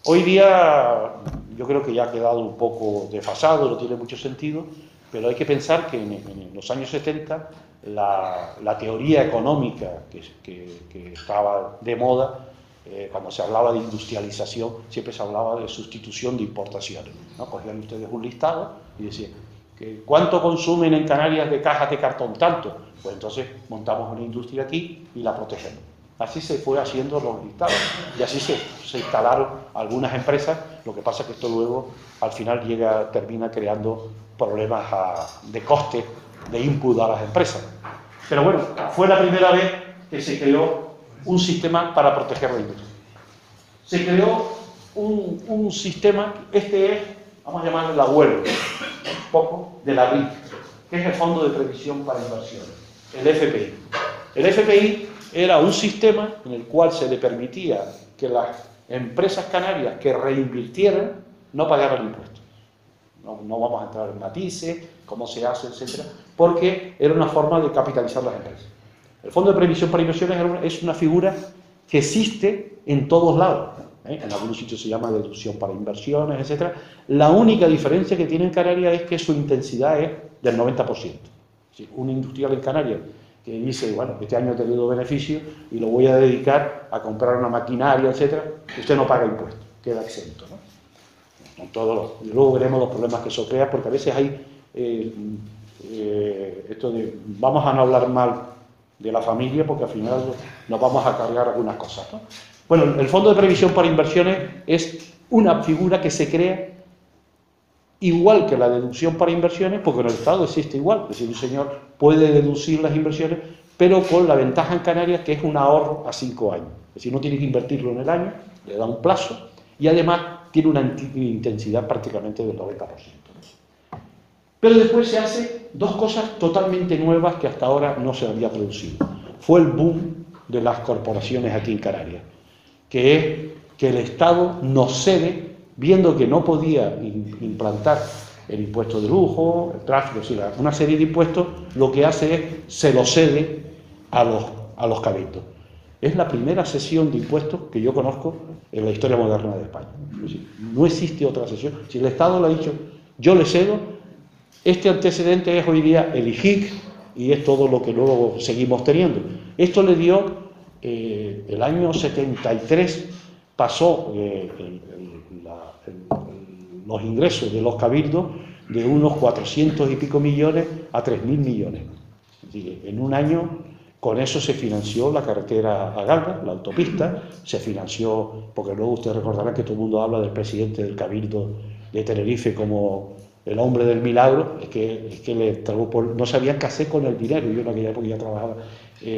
S2: Hoy día yo creo que ya ha quedado un poco desfasado, no tiene mucho sentido, pero hay que pensar que en los años 70 la teoría económica que estaba de moda, cuando se hablaba de industrialización, siempre se hablaba de sustitución de importaciones, ¿no? Cogían ustedes un listado y decían, ¿cuánto consumen en Canarias de cajas de cartón? Tanto. Pues entonces montamos una industria aquí y la protegemos. Así se fue haciendo los listados y así se instalaron algunas empresas. Lo que pasa es que esto luego al final termina creando problemas de coste, de input a las empresas. Pero bueno, fue la primera vez que se creó un sistema para proteger la industria. Se creó un sistema, vamos a llamarle el abuelo, un poco, de la RIC, que es el Fondo de Previsión para Inversiones, el FPI. El FPI era un sistema en el cual se le permitía que las empresas canarias que reinvirtieran no pagaran impuestos. No vamos a entrar en matices, cómo se hace, etcétera, porque era una forma de capitalizar las empresas. El Fondo de Previsión para Inversiones es una figura que existe en todos lados. En algunos sitios se llama deducción para inversiones, etcétera. La única diferencia que tiene en Canarias es que su intensidad es del 90%. Es decir, un industrial en Canarias que dice, bueno, este año he tenido beneficio y lo voy a dedicar a comprar una maquinaria, etcétera, usted no paga impuestos, queda exento, ¿no? Y luego veremos los problemas que eso crea, porque a veces hay esto de vamos a no hablar mal de la familia porque al final nos vamos a cargar algunas cosas, ¿no? Bueno, el Fondo de Previsión para Inversiones es una figura que se crea igual que la deducción para inversiones, porque en el Estado existe igual. Es decir, un señor puede deducir las inversiones, pero con la ventaja en Canarias que es un ahorro a 5 años. Es decir, no tiene que invertirlo en el año, le da un plazo y además tiene una intensidad prácticamente del 90%. Pero después se hacen dos cosas totalmente nuevas que hasta ahora no se había producido. Fue el boom de las corporaciones aquí en Canarias, que es que el Estado nos cede, viendo que no podía implantar el impuesto de lujo, el tráfico, una serie de impuestos, lo que hace es se lo cede a los cabildos. Es la primera cesión de impuestos que yo conozco en la historia moderna de España. Es decir, no existe otra cesión. Si el Estado le ha dicho, yo le cedo, este antecedente es hoy día el IGIC, y es todo lo que luego seguimos teniendo. Esto le dio, el año 73 pasó los ingresos de los cabildos de unos 400 y pico millones a 3.000 millones. Es decir, en un año, con eso se financió la carretera a Galda, la autopista, se financió, porque luego ustedes recordarán que todo el mundo habla del presidente del Cabildo de Tenerife como el hombre del milagro, es que le tragó no sabían qué hacer con el dinero. Yo en aquella época ya trabajaba,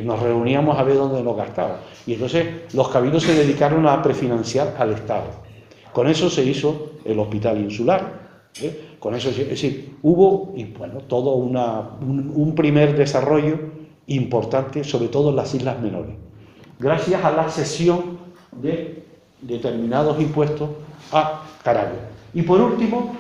S2: nos reuníamos a ver dónde nos gastaba, y entonces los cabildos se dedicaron a prefinanciar al Estado. Con eso se hizo el hospital insular, con eso, es decir, hubo todo un primer desarrollo importante, sobre todo en las islas menores, gracias a la cesión de determinados impuestos a Canarias. Y por último,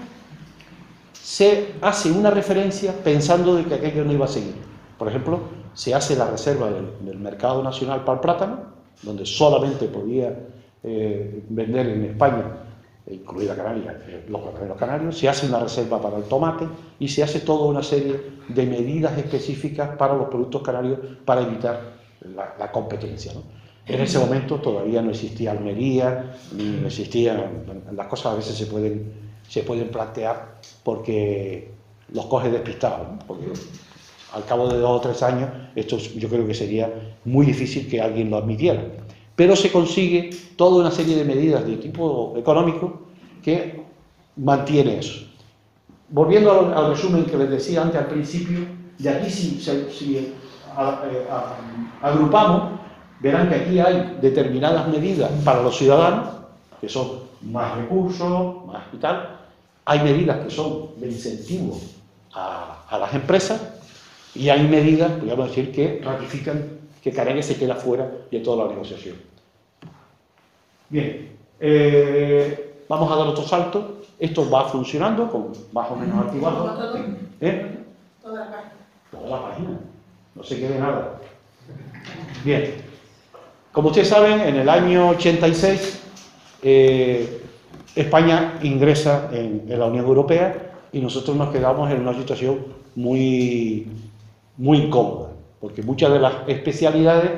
S2: se hace una referencia pensando de que aquello no iba a seguir. Por ejemplo, se hace la reserva del mercado nacional para el plátano, donde solamente podía vender en España, incluida Canarias, los plataneros canarios. Se hace una reserva para el tomate y se hace toda una serie de medidas específicas para los productos canarios para evitar la competencia, ¿no? En ese momento todavía no existía Almería, ni existían, las cosas a veces se pueden plantear porque los coge despistados, ¿no? Porque al cabo de 2 o 3 años esto yo creo que sería muy difícil que alguien lo admitiera. Pero se consigue toda una serie de medidas de tipo económico que mantiene eso. Volviendo al resumen que les decía antes al principio, de aquí si agrupamos, verán que aquí hay determinadas medidas para los ciudadanos, que son más recursos, más y tal. Hay medidas que son de incentivo a las empresas, y hay medidas, podríamos decir, que ratifican que Canarias se queda fuera de toda la negociación. Bien, vamos a dar otro salto. Esto va funcionando con más o menos activado.
S3: Toda la página.
S2: Toda la página, no se quede nada. Bien, como ustedes saben, en el año 86 España ingresa en la Unión Europea y nosotros nos quedamos en una situación muy incómoda, porque muchas de las especialidades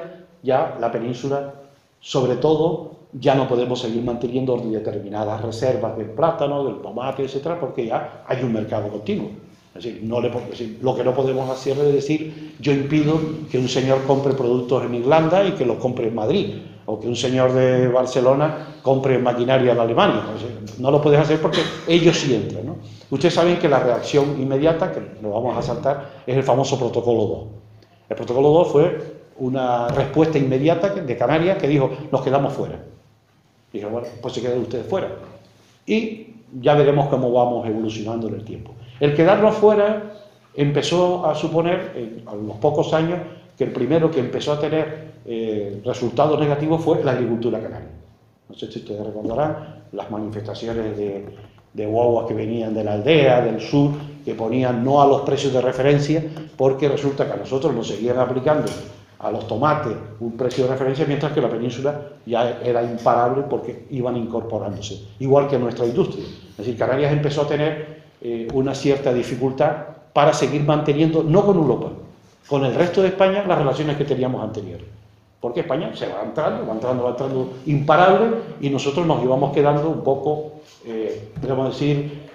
S2: ya la península, sobre todo, ya no podemos seguir manteniendo determinadas reservas del plátano, del tomate, etcétera, porque ya hay un mercado continuo. Es decir, lo que no podemos hacer es decir, yo impido que un señor compre productos en Irlanda y que los compre en Madrid, o que un señor de Barcelona compre maquinaria en Alemania. No lo puedes hacer porque ellos sí entran, ¿no? Ustedes saben que la reacción inmediata, que lo vamos a saltar, es el famoso Protocolo 2. El Protocolo 2 fue una respuesta inmediata de Canarias que dijo, nos quedamos fuera. Dije, bueno, pues se quedan ustedes fuera. Y ya veremos cómo vamos evolucionando en el tiempo. El quedarnos fuera empezó a suponer, a los pocos años, que el primero que empezó a tener resultados negativos fue la agricultura canaria. No sé si ustedes recordarán las manifestaciones de guaguas que venían de la aldea, del sur, que ponían no a los precios de referencia, porque resulta que a nosotros nos seguían aplicando a los tomates un precio de referencia, mientras que la península ya era imparable porque iban incorporándose, igual que nuestra industria. Es decir, Canarias empezó a tener una cierta dificultad para seguir manteniendo, no con Europa, con el resto de España, las relaciones que teníamos anteriores. Porque España se va entrando imparable, y nosotros nos íbamos quedando un poco, podemos decir,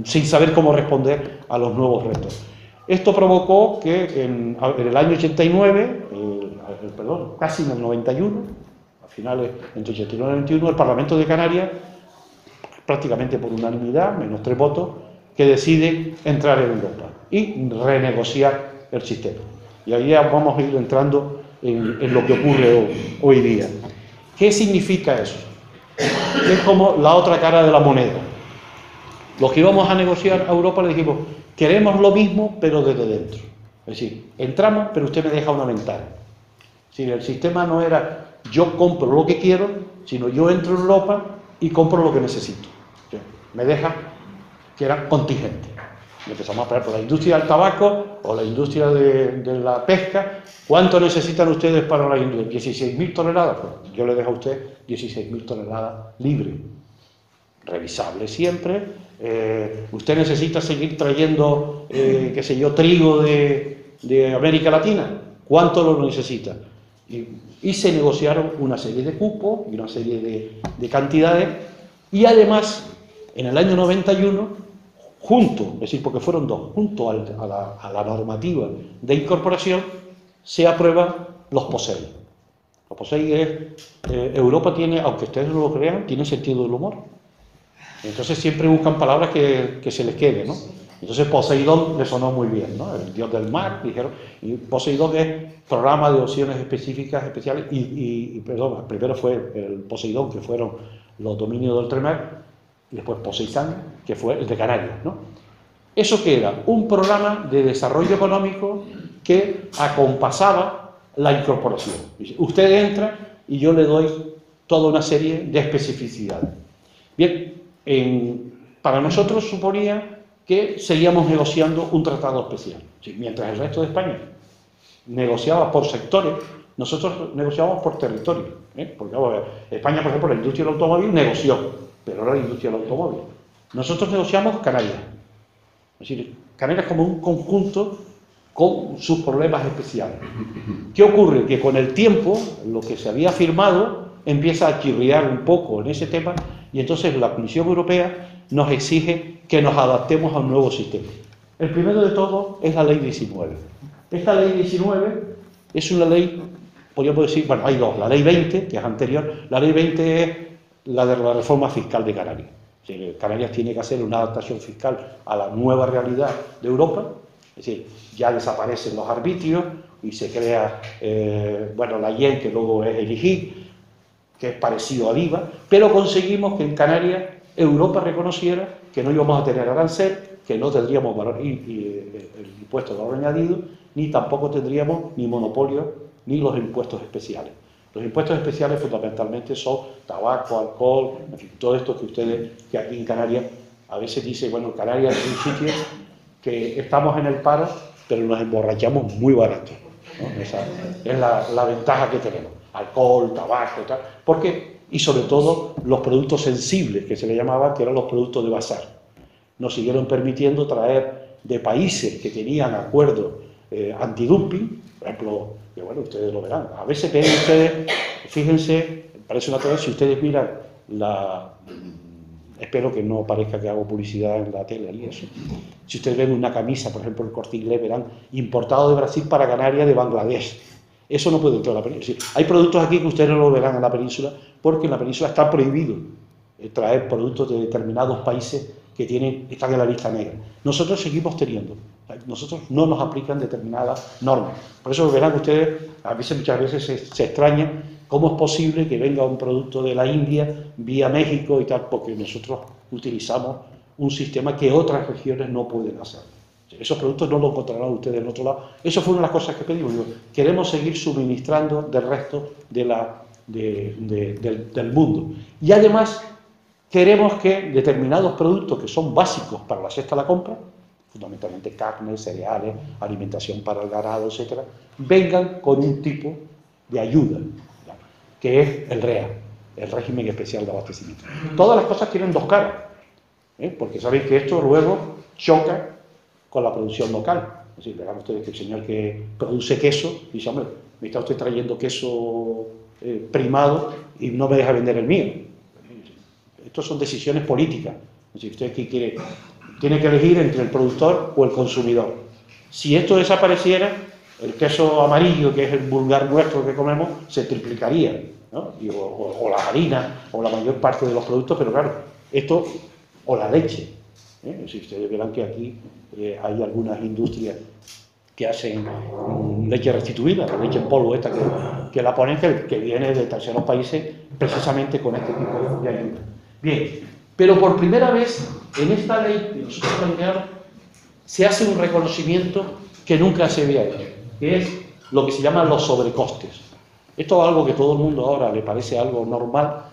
S2: sin saber cómo responder a los nuevos retos. Esto provocó que en el año 89, casi en el 91, a finales entre 89 y 91, el Parlamento de Canarias, prácticamente por unanimidad, menos 3 votos, que decide entrar en Europa y renegociar el sistema. Y ahí vamos a ir entrando en lo que ocurre hoy día. ¿Qué significa eso? Es como la otra cara de la moneda. Los que íbamos a negociar a Europa le dijimos, queremos lo mismo, pero desde dentro. Es decir, entramos, pero usted me deja una ventana. Es decir, el sistema no era yo compro lo que quiero, sino yo entro en Europa y compro lo que necesito. Me deja que era contingente. Empezamos a hablar por la industria del tabaco o la industria de la pesca. ¿Cuánto necesitan ustedes para la industria? 16.000 toneladas. Pues yo le dejo a usted 16.000 toneladas libres. Revisable siempre. Usted necesita seguir trayendo, qué sé yo, trigo de de América Latina, ¿cuánto lo necesita? Y se negociaron una serie de cupos y una serie de cantidades, y además, en el año 91, junto, es decir, porque fueron dos, junto a la normativa de incorporación, se aprueban los POSEI. Los POSEI es, Europa tiene, aunque ustedes no lo crean, tiene sentido del humor. Entonces siempre buscan palabras que se les quede, ¿no? Entonces Poseidón le sonó muy bien, ¿no? El dios del mar, dijeron, y Poseidón es programa de opciones específicas, especiales, perdón, primero fue el Poseidón, que fueron los dominios del Ultramar, y después Poseidón, que fue el de Canarias, ¿no? Eso que era un programa de desarrollo económico que acompasaba la incorporación. Usted entra y yo le doy toda una serie de especificidades. Bien, para nosotros suponía que seguíamos negociando un tratado especial. Sí, mientras el resto de España negociaba por sectores, nosotros negociábamos por territorio. Porque vamos a ver, España, por ejemplo, la industria del automóvil negoció, pero no la industria del automóvil. Nosotros negociamos Canarias. Es decir, Canarias como un conjunto con sus problemas especiales. ¿Qué ocurre? Que con el tiempo, lo que se había firmado empieza a chirriar un poco en ese tema, y entonces la Comisión Europea nos exige que nos adaptemos a un nuevo sistema. El primero de todo es la Ley 19. Esta Ley 19 es una ley, podríamos decir, bueno, hay dos, la Ley 20, que es anterior. La Ley 20 es la de la reforma fiscal de Canarias. Canarias tiene que hacer una adaptación fiscal a la nueva realidad de Europa, es decir, ya desaparecen los arbitrios y se crea, la IEN, que luego es el IGI, que es parecido al IVA, pero conseguimos que en Canarias Europa reconociera que no íbamos a tener arancel, que no tendríamos el impuesto de valor añadido, ni tampoco tendríamos ni monopolio ni los impuestos especiales. Los impuestos especiales fundamentalmente son tabaco, alcohol, en fin, todo esto que ustedes, que aquí en Canarias, a veces dicen, bueno, Canarias es un sitio que estamos en el paro, pero nos emborrachamos muy barato, ¿no? Esa es la ventaja que tenemos. Alcohol, tabaco, tal. ¿Por qué? Y sobre todo los productos sensibles, que se le llamaban, que eran los productos de bazar. Nos siguieron permitiendo traer de países que tenían acuerdos antidumping, por ejemplo, que bueno, ustedes lo verán. A veces ven ustedes, fíjense, parece una cosa, si ustedes miran espero que no parezca que hago publicidad en la tele y eso. Si ustedes ven una camisa, por ejemplo, el Corte Inglés, verán importado de Brasil para Canarias de Bangladesh. Eso no puede entrar a la península. Es decir, hay productos aquí que ustedes no lo verán en la península, porque en la península está prohibido traer productos de determinados países que están en la lista negra. Nosotros seguimos teniendo. Nosotros no nos aplican determinadas normas. Por eso verán que ustedes, muchas veces se extrañan cómo es posible que venga un producto de la India vía México y tal, porque nosotros utilizamos un sistema que otras regiones no pueden hacer. Esos productos no los encontrarán ustedes en otro lado. Eso fue una de las cosas que pedimos. Queremos seguir suministrando del resto del mundo. Y además queremos que determinados productos que son básicos para la cesta de la compra, fundamentalmente carne, cereales, alimentación para el ganado, etc., vengan con un tipo de ayuda, que es el REA, el régimen especial de abastecimiento. Todas las cosas tienen dos caras, porque sabéis que esto luego choca con la producción local. Es decir, verán ustedes que el señor que produce queso dice, hombre, me está usted trayendo queso primado y no me deja vender el mío. Estas son decisiones políticas. Es decir, usted tiene que elegir entre el productor o el consumidor. Si esto desapareciera, el queso amarillo, que es el vulgar nuestro que comemos, se triplicaría, ¿no? O la harina, o la mayor parte de los productos, pero claro, esto, o la leche. Si ustedes verán que aquí hay algunas industrias que hacen leche restituida, la leche en polvo esta que la ponen, que viene de terceros países precisamente con este tipo de ayuda. Bien, pero por primera vez en esta ley que nosotros planteamos se hace un reconocimiento que nunca se había hecho, que es lo que se llaman los sobrecostes. Esto es algo que todo el mundo ahora le parece algo normal,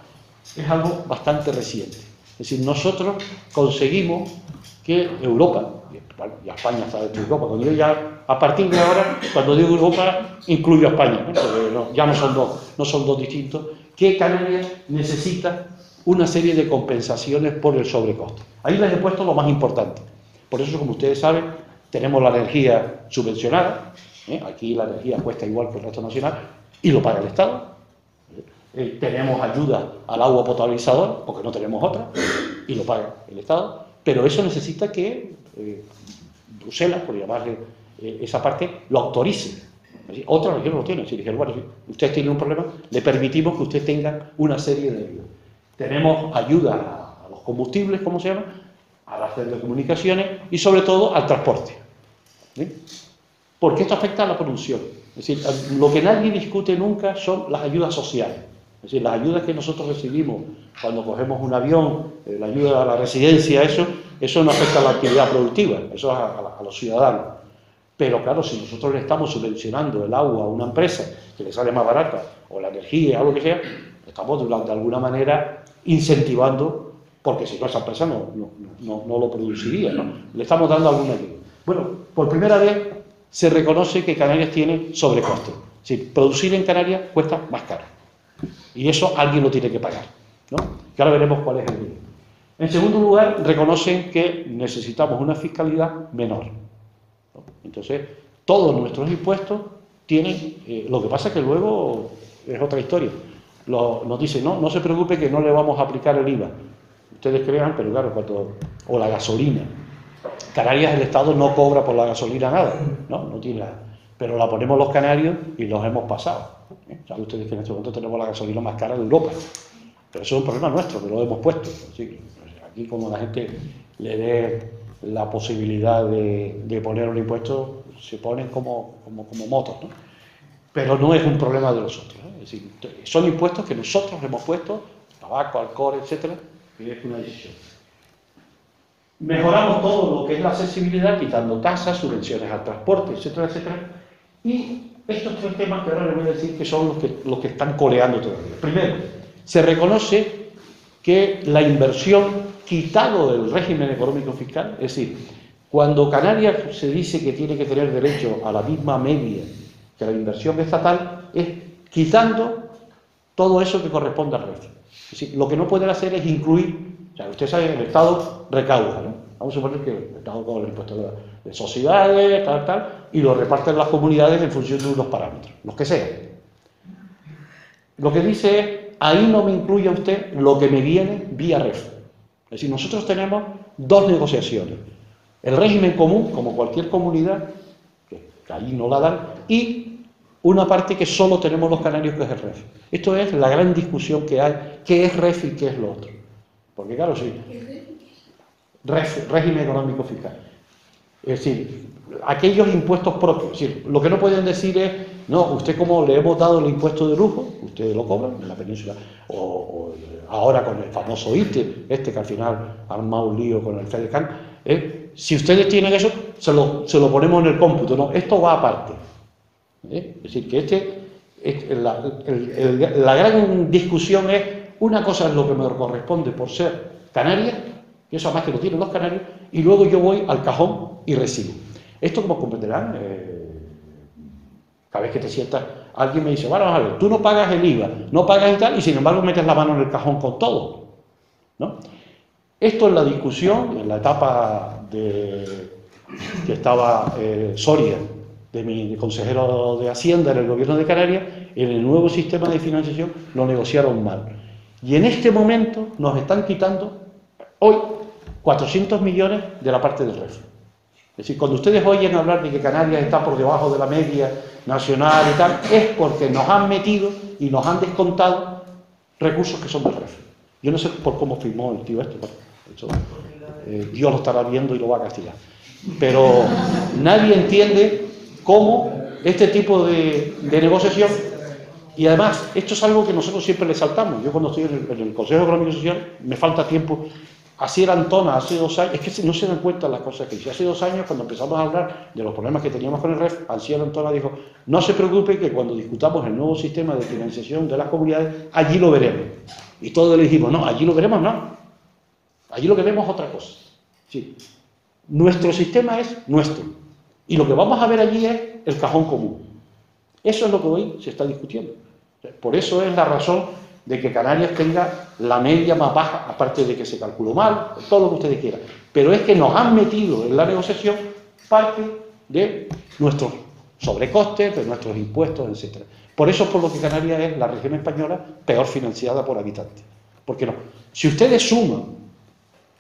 S2: es algo bastante reciente. Es decir, nosotros conseguimos que Europa, y España está dentro de Europa, cuando yo ya, a partir de ahora, cuando digo Europa, incluyo a España, ¿no? Porque ya no son dos distintos, que Canarias necesita una serie de compensaciones por el sobrecoste. Ahí les he puesto lo más importante. Por eso, como ustedes saben, tenemos la energía subvencionada, aquí la energía cuesta igual que el resto nacional, y lo paga el Estado. Tenemos ayuda al agua potabilizador, porque no tenemos otra, y lo paga el Estado, pero eso necesita que Bruselas, por llamarle esa parte, lo autorice. Otra región no lo tiene. Si dijeron, bueno, si usted tiene un problema, le permitimos que usted tenga una serie de ayudas. Tenemos ayuda a los combustibles, ¿cómo se llama?, a las telecomunicaciones y sobre todo al transporte. Porque esto afecta a la producción. Es decir, lo que nadie discute nunca son las ayudas sociales. Es decir, las ayudas que nosotros recibimos cuando cogemos un avión, la ayuda a la residencia, eso no afecta a la actividad productiva, eso es a los ciudadanos. Pero claro, si nosotros le estamos subvencionando el agua a una empresa que le sale más barata, o la energía, o lo que sea, estamos de alguna manera incentivando, porque si no esa empresa no lo produciría, ¿no? Le estamos dando alguna ayuda. Bueno, por primera vez se reconoce que Canarias tiene sobrecoste. Es decir, producir en Canarias cuesta más caro. Y eso alguien lo tiene que pagar, ¿no? Que ahora veremos cuál es el nivel. En segundo lugar, reconocen que necesitamos una fiscalidad menor, ¿no? Entonces, todos nuestros impuestos tienen... lo que pasa es que luego es otra historia. Nos dicen, no se preocupe que no le vamos a aplicar el IVA. Ustedes crean, pero claro, o la gasolina. Canarias, el Estado no cobra por la gasolina nada, no tiene nada. Pero la ponemos los canarios y los hemos pasado. Saben ustedes que en este momento tenemos la gasolina más cara de Europa. Pero eso es un problema nuestro, que lo hemos puesto. ¿Sí? Aquí, como la gente le dé la posibilidad de poner un impuesto, se ponen como motos, ¿no? Pero no es un problema de nosotros, ¿eh? Es decir, son impuestos que nosotros hemos puesto, tabaco, alcohol, etcétera, y es una decisión. Mejoramos todo lo que es la accesibilidad, quitando tasas, subvenciones al transporte, etcétera, etcétera. Y estos tres temas que ahora les voy a decir que son los que están coleando todavía. Primero, se reconoce que la inversión, quitado del régimen económico fiscal, es decir, cuando Canarias se dice que tiene que tener derecho a la misma media que la inversión estatal, es quitando todo eso que corresponde al REF. Es decir, lo que no pueden hacer es incluir, o sea, usted sabe que el Estado recauda, ¿no? Vamos a suponer que el Estado cobra el impuesto de sociedades, tal, y lo reparten las comunidades en función de unos parámetros, los que sean. Lo que dice es, ahí no me incluye usted lo que me viene vía REF. Es decir, nosotros tenemos dos negociaciones. El régimen común, como cualquier comunidad, que ahí no la dan, y una parte que solo tenemos los canarios, que es el REF. Esto es la gran discusión que hay, qué es REF y qué es lo otro. Porque claro, sí, régimen económico fiscal. Es decir, aquellos impuestos propios. Es decir, lo que no pueden decir es, no, usted como le hemos dado el impuesto de lujo, ustedes lo cobran en la península, o ahora con el famoso ITE, que al final ha armado un lío con el FEDECAN, si ustedes tienen eso, se lo ponemos en el cómputo, no, esto va aparte. Es decir, que la gran discusión es, una cosa es lo que me corresponde por ser canaria, que eso además que lo tienen los canarios, y luego yo voy al cajón y recibo. Esto, como comprenderán, cada vez que te sientas, alguien me dice, bueno, vamos a ver, tú no pagas el IVA, no pagas y tal, y sin embargo metes la mano en el cajón con todo, ¿no? Esto es la discusión, en la etapa que estaba Soria, de mi consejero de Hacienda en el gobierno de Canarias, en el nuevo sistema de financiación lo negociaron mal. Y en este momento nos están quitando, hoy, 400 millones de la parte del REF. Es decir, cuando ustedes oyen hablar de que Canarias está por debajo de la media nacional y tal, es porque nos han metido y nos han descontado recursos que son del REF. Yo no sé por cómo firmó el tío eso, Dios lo estará viendo y lo va a castigar. Pero nadie entiende cómo este tipo de negociación, y además, esto es algo que nosotros siempre le saltamos. Yo cuando estoy en el Consejo Económico y Social, me falta tiempo. Así era Antona, hace 2 años, es que no se dan cuenta las cosas que hice. Hace 2 años, cuando empezamos a hablar de los problemas que teníamos con el REF, Anciano Antona dijo, no se preocupe que cuando discutamos el nuevo sistema de financiación de las comunidades, allí lo veremos. Y todos le dijimos, no, allí lo veremos, no. Allí lo que vemos es otra cosa. Sí. Nuestro sistema es nuestro. Y lo que vamos a ver allí es el cajón común. Eso es lo que hoy se está discutiendo. Por eso es la razón de que Canarias tenga la media más baja, aparte de que se calculó mal, todo lo que ustedes quieran. Pero es que nos han metido en la negociación parte de nuestros sobrecostes, de nuestros impuestos, etc. Por eso es por lo que Canarias es la región española peor financiada por habitante. ¿Por qué no? Si ustedes suman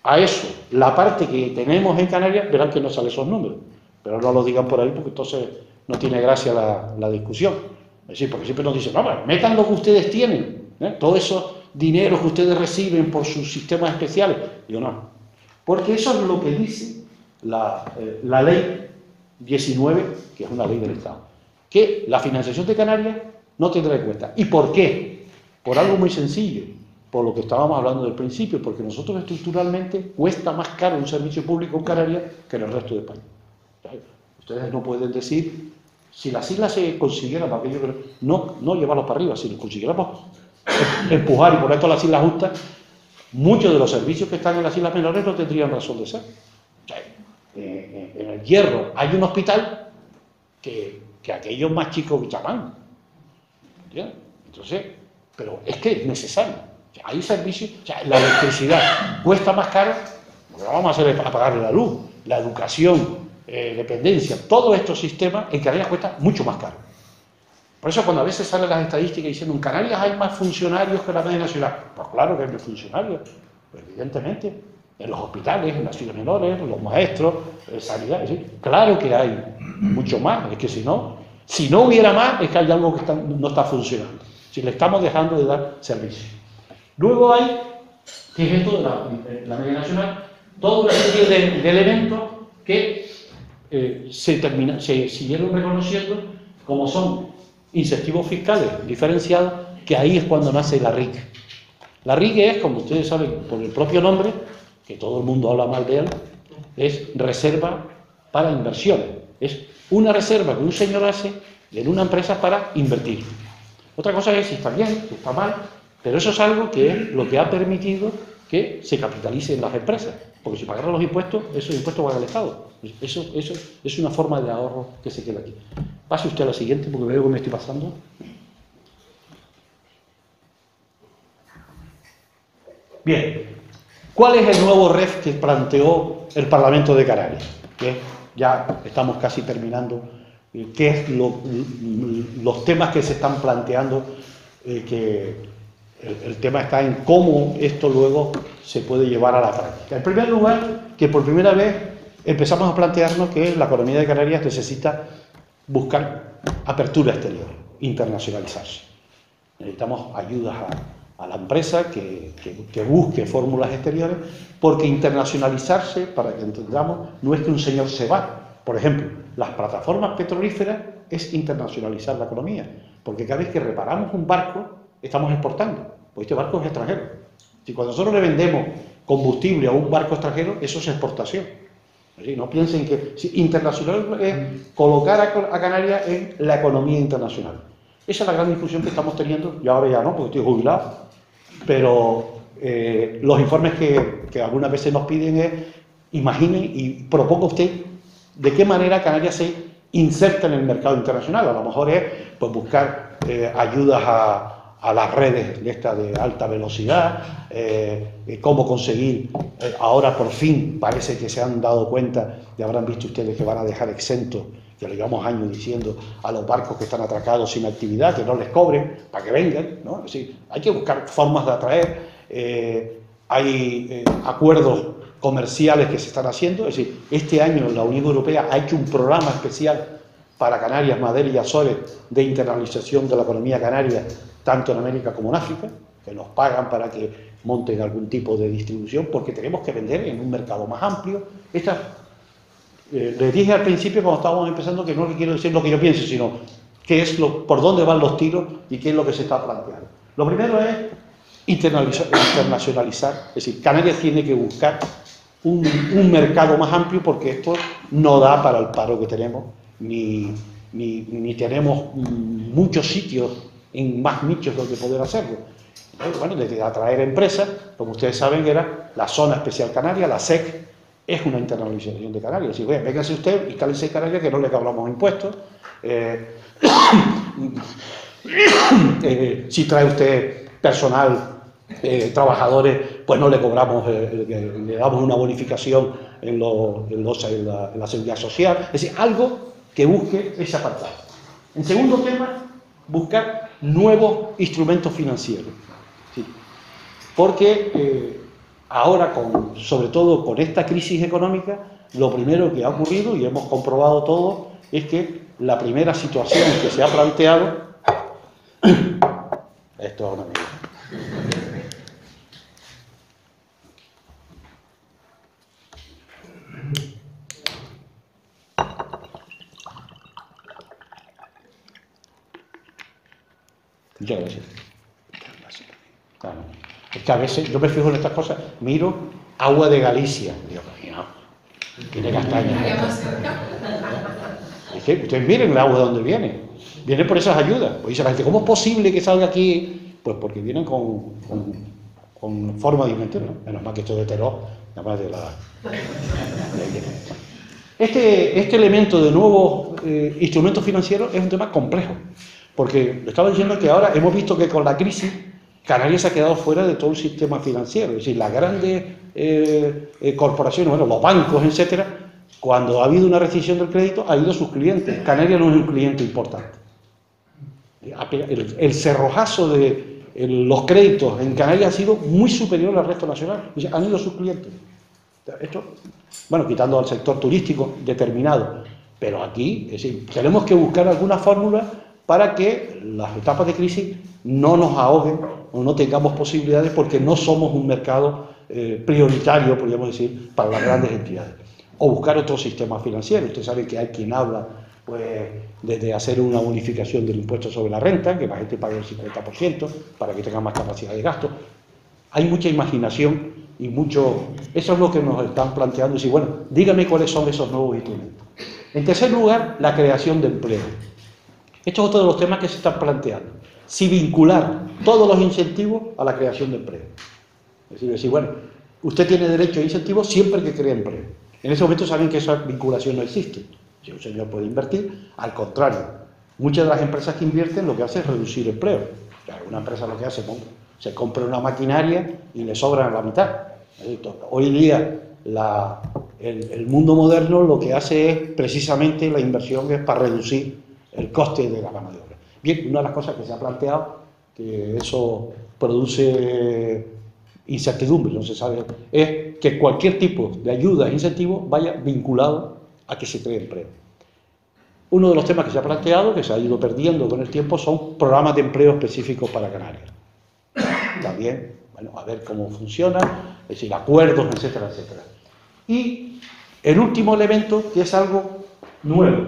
S2: a eso la parte que tenemos en Canarias, verán que no salen esos números. Pero no lo digan por ahí porque entonces no tiene gracia la discusión. Es decir, porque siempre nos dicen, no, pero metan lo que ustedes tienen, todos esos dineros que ustedes reciben por sus sistemas especiales. Digo, no, porque eso es lo que dice la ley 19, que es una ley del Estado, que la financiación de Canarias no tendrá en cuenta. ¿Y por qué? Por algo muy sencillo, por lo que estábamos hablando del principio, porque nosotros estructuralmente cuesta más caro un servicio público en Canarias que en el resto de España. Ustedes no pueden decir, si las islas se consiguieran, no llevarlos para arriba, si los consiguiéramos empujar y poner todas las islas justas, muchos de los servicios que están en las islas menores no tendrían razón de ser. O sea, en el Hierro hay un hospital que aquellos más chicos que Chamán. Entonces, pero es que es necesario. O sea, hay servicios, o sea, la electricidad cuesta más caro, porque vamos a hacer apagarle la luz, la educación, dependencia, todos estos sistemas en Canarias cuesta mucho más caro. Por eso cuando a veces salen las estadísticas diciendo en Canarias hay más funcionarios que en la media nacional, pues claro que hay más funcionarios, pues evidentemente, en los hospitales, en las islas menores, los maestros, sanidad, ¿sí? Claro que hay mucho más, es que si no hubiera más, es que hay algo que no está funcionando, si le estamos dejando de dar servicio. Luego hay, que es esto de la media nacional, toda una serie de elementos que se siguieron reconociendo como son incentivos fiscales diferenciados, que ahí es cuando nace la RIC. La RIC es, como ustedes saben por el propio nombre, que todo el mundo habla mal de él, es reserva para inversiones. Es una reserva que un señor hace en una empresa para invertir. Otra cosa es si está bien, si está mal, pero eso es algo que es lo que ha permitido que se capitalicen las empresas. Porque si pagaran los impuestos, esos impuestos van al Estado. Eso es una forma de ahorro que se queda aquí. Pase usted a la siguiente, porque veo que me estoy pasando. Bien, ¿cuál es el nuevo REF que planteó el Parlamento de Canarias? Que ya estamos casi terminando. ¿Qué es los temas que se están planteando? Que el tema está en cómo esto luego se puede llevar a la práctica. En primer lugar, que por primera vez empezamos a plantearnos que la economía de Canarias necesita buscar apertura exterior, internacionalizarse. Necesitamos ayudas a la empresa que busque fórmulas exteriores, porque internacionalizarse, para que entendamos, no es que un señor se va. Por ejemplo, las plataformas petrolíferas es internacionalizar la economía, porque cada vez que reparamos un barco, estamos exportando, porque este barco es extranjero. Si cuando nosotros le vendemos combustible a un barco extranjero, eso es exportación. Así, no piensen que internacional es colocar a Canarias en la economía internacional. Esa es la gran discusión que estamos teniendo. Yo ahora ya no, porque estoy jubilado, pero los informes que algunas veces nos piden es, imagine y proponga usted de qué manera Canarias se inserta en el mercado internacional. A lo mejor es pues, buscar ayudas a las redes de alta velocidad, cómo conseguir, ahora por fin parece que se han dado cuenta y habrán visto ustedes que van a dejar exentos, que le llevamos años diciendo a los barcos que están atracados sin actividad, que no les cobren para que vengan, ¿no? Es decir, hay que buscar formas de atraer, hay acuerdos comerciales que se están haciendo, es decir, este año la Unión Europea ha hecho un programa especial para Canarias, Madeira y Azores de internalización de la economía canaria, tanto en América como en África, que nos pagan para que monten algún tipo de distribución, porque tenemos que vender en un mercado más amplio. Les dije al principio, cuando estábamos empezando, que no quiero decir lo que yo pienso, sino qué es por dónde van los tiros y qué es lo que se está planteando. Lo primero es internacionalizar, es decir, Canarias tiene que buscar un mercado más amplio, porque esto no da para el paro que tenemos, ni tenemos muchos sitios en más nichos donde poder hacerlo. Entonces, bueno, desde atraer empresas, como ustedes saben, era la Zona Especial Canaria, la SEC, es una internacionalización de Canarias. Si bueno, véngase usted, instálense en Canarias, que no le cobramos impuestos. Si trae usted personal, trabajadores, pues no le cobramos, le damos una bonificación en la seguridad social. Es decir, algo que busque ese apartado. En segundo tema, buscar nuevos instrumentos financieros. ¿Sí? Porque ahora, sobre todo con esta crisis económica, lo primero que ha ocurrido, y hemos comprobado todo, es que la primera situación que se ha planteado... Esto es una mierda. Muchas gracias. Es que a veces yo me fijo en estas cosas, miro agua de Galicia, digo, no, tiene castaña. Dice, ustedes miren el agua de dónde viene por esas ayudas. Pues dice la gente, ¿cómo es posible que salga aquí? Pues porque vienen con forma de inventar, ¿no? Menos mal que esto de Teró, nada más de la... Este elemento de nuevos instrumentos financieros es un tema complejo, porque le estaba diciendo que ahora hemos visto que con la crisis Canarias se ha quedado fuera de todo el sistema financiero, es decir, las grandes corporaciones, bueno, los bancos, etcétera, cuando ha habido una restricción del crédito, ha ido a sus clientes. Canarias no es un cliente importante. El cerrojazo de los créditos en Canarias ha sido muy superior al resto nacional. Han ido a sus clientes. Esto, bueno, quitando al sector turístico determinado. Pero aquí, es decir, tenemos que buscar alguna fórmula para que las etapas de crisis no nos ahoguen o no tengamos posibilidades, porque no somos un mercado prioritario, podríamos decir, para las grandes entidades. O buscar otro sistema financiero. Usted sabe que hay quien habla pues, de hacer una bonificación del impuesto sobre la renta, que la gente pague el 50% para que tenga más capacidad de gasto. Hay mucha imaginación y mucho... Eso es lo que nos están planteando. Y decir, bueno, dígame cuáles son esos nuevos instrumentos. En tercer lugar, la creación de empleo. Esto es otro de los temas que se están planteando. Si vincular todos los incentivos a la creación de empleo. Es decir, bueno, usted tiene derecho a incentivos siempre que cree empleo. En ese momento saben que esa vinculación no existe. Si un señor puede invertir, al contrario. Muchas de las empresas que invierten lo que hacen es reducir empleo. Una empresa lo que hace es se compra una maquinaria y le sobra la mitad. Hoy día el mundo moderno lo que hace es precisamente la inversión es para reducir el coste de la mano de obra. Bien, una de las cosas que se ha planteado, que eso produce incertidumbre, no se sabe, es que cualquier tipo de ayuda e incentivo vaya vinculado a que se cree empleo. Uno de los temas que se ha planteado, que se ha ido perdiendo con el tiempo, son programas de empleo específicos para Canarias. También, bueno, a ver cómo funciona, es decir, acuerdos, etcétera, etcétera. Y el último elemento, que es algo nuevo,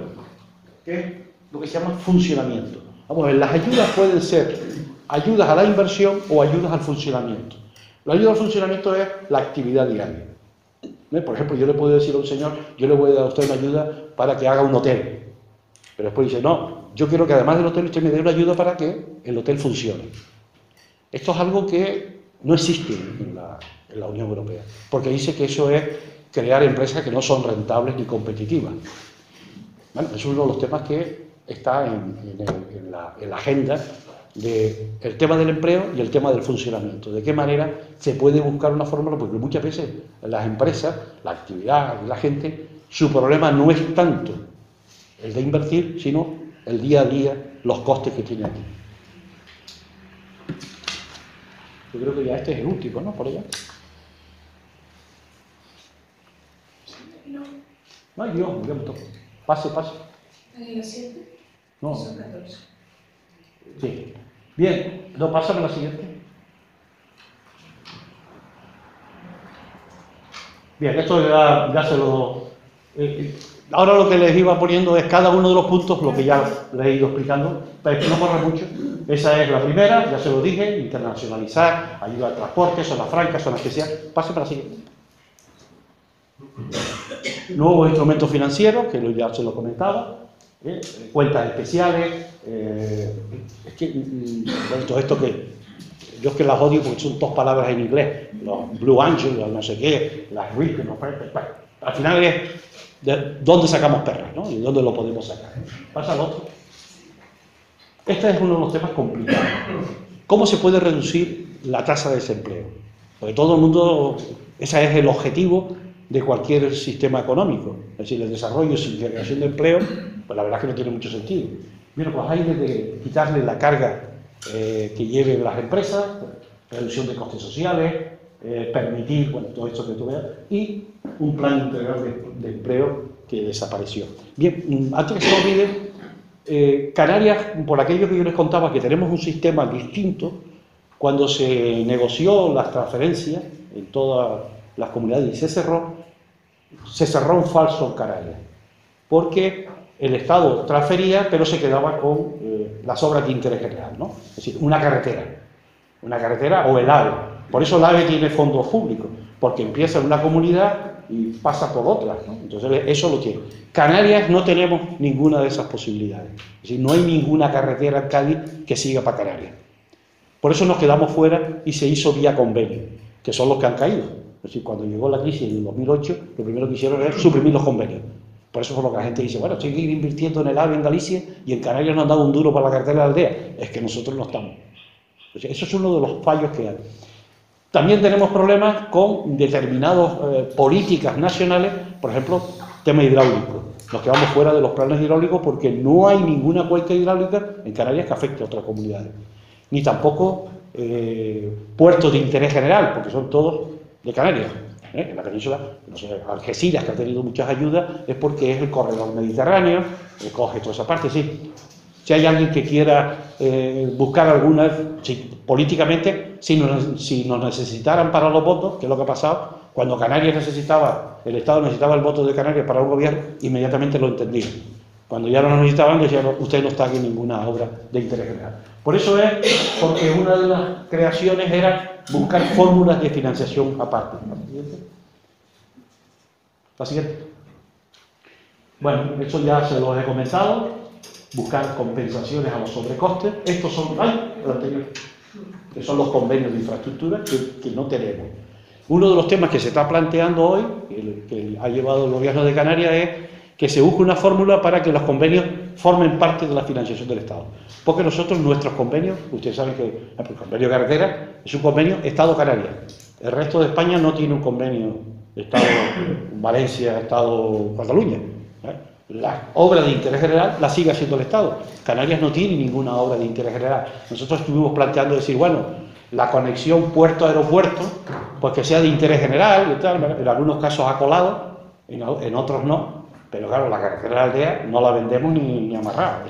S2: que es lo que se llama funcionamiento. Vamos a ver, las ayudas pueden ser ayudas a la inversión o ayudas al funcionamiento. La ayuda al funcionamiento es la actividad diaria. Por ejemplo, yo le puedo decir a un señor, yo le voy a dar a usted una ayuda para que haga un hotel. Pero después dice, no, yo quiero que además del hotel usted me dé una ayuda para que el hotel funcione. Esto es algo que no existe en la Unión Europea, porque dice que eso es crear empresas que no son rentables ni competitivas. Bueno, es uno de los temas que está en la agenda del tema del empleo y el tema del funcionamiento. De qué manera se puede buscar una fórmula, porque muchas veces las empresas, la actividad y la gente, su problema no es tanto el de invertir, sino el día a día, los costes que tiene aquí. Yo creo que ya este es el último, ¿no? Por allá. No hay Dios, me toco. Pase.
S3: ¿En la 7?
S2: No.
S3: Son 14.
S2: Sí. Bien, no, pásame la siguiente. Bien, esto ya se lo... ahora lo que les iba poniendo es cada uno de los puntos, lo que ya les he ido explicando, para que no corra mucho. Esa es la primera, ya se lo dije, internacionalizar, ayuda al transporte, zonas francas, zonas que sean. Pase para la siguiente. Nuevos instrumentos financieros, que ya se lo comentaba. Cuentas especiales, es que todo esto que yo es que las odio porque son dos palabras en inglés, los Blue Angels, los no sé qué, las RIC, al final es de dónde sacamos perras, ¿no? Y dónde lo podemos sacar. Pasa al otro. Este es uno de los temas complicados. ¿Cómo se puede reducir la tasa de desempleo? Porque todo el mundo, ese es el objetivo de cualquier sistema económico. Es decir, el desarrollo sin creación de empleo, pues la verdad es que no tiene mucho sentido. Bueno, pues hay de quitarle la carga que lleven las empresas, reducción de costes sociales, permitir, bueno, todo esto que tú veas, y un plan integral de empleo que desapareció. Bien, antes que se me olvide, Canarias, por aquello que yo les contaba, que tenemos un sistema distinto, cuando se negoció las transferencias en todas las comunidades y se cerró un falso en Canarias, porque el Estado transfería, pero se quedaba con las obras de interés general, ¿no? Es decir, una carretera o el AVE. Por eso el AVE tiene fondos públicos, porque empieza en una comunidad y pasa por otras, ¿no? Entonces eso lo tiene. Canarias no tenemos ninguna de esas posibilidades. Es decir, no hay ninguna carretera en Cádiz que siga para Canarias. Por eso nos quedamos fuera y se hizo vía convenio, que son los que han caído. Es decir, cuando llegó la crisis en el 2008, lo primero que hicieron es suprimir los convenios. Por eso es lo que la gente dice, bueno, estoy invirtiendo en el AVE en Galicia y en Canarias no han dado un duro para la carretera de la aldea. Es que nosotros no estamos. O sea, eso es uno de los fallos que hay. También tenemos problemas con determinadas políticas nacionales, por ejemplo, tema hidráulico. Nos quedamos fuera de los planes hidráulicos porque no hay ninguna cuenca hidráulica en Canarias que afecte a otras comunidades. Ni tampoco puertos de interés general, porque son todos de Canarias. En la península, no sé, Algeciras, que ha tenido muchas ayudas, es porque es el corredor mediterráneo, coge toda esa parte. Sí, si hay alguien que quiera buscar alguna, políticamente, si nos necesitaran para los votos, que es lo que ha pasado, cuando Canarias necesitaba, el Estado necesitaba el voto de Canarias para un gobierno, inmediatamente lo entendían. Cuando ya no lo necesitaban, decían, usted no está aquí en ninguna obra de interés general. Por eso es porque una de las creaciones era buscar fórmulas de financiación aparte. ¿La siguiente? Bueno, eso ya se los he comentado. Buscar compensaciones a los sobrecostes. Estos son, el anterior, que son los convenios de infraestructura que no tenemos. Uno de los temas que se está planteando hoy, que ha llevado el gobierno de Canarias, es que se busque una fórmula para que los convenios formen parte de la financiación del Estado. Porque nosotros, nuestros convenios, ustedes saben que el convenio de carretera es un convenio Estado-Canarias. El resto de España no tiene un convenio Estado-Valencia, Estado-Cataluña. La obra de interés general la sigue haciendo el Estado. Canarias no tiene ninguna obra de interés general. Nosotros estuvimos planteando decir, bueno, la conexión puerto-aeropuerto, pues que sea de interés general y tal. En algunos casos ha colado, en otros no. Pero claro, la carretera de la aldea no la vendemos ni amarrada.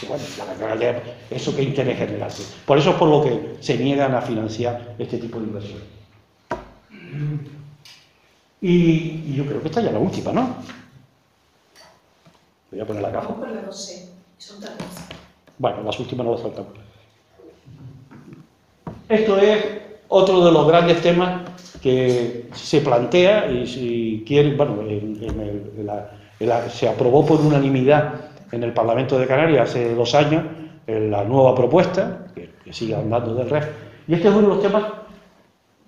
S2: Bueno, la carretera de la aldea, eso que interés general. Por eso es por lo que se niegan a financiar este tipo de inversiones. Y yo creo que esta ya es la última, ¿no? Voy a poner la gafa.
S3: Vamos con la 12, son 14.
S2: Bueno, las últimas no las saltamos. Esto es otro de los grandes temas que se plantea y si quieren, bueno, se aprobó por unanimidad en el Parlamento de Canarias hace 2 años la nueva propuesta, que sigue andando del REF, y este es uno de los temas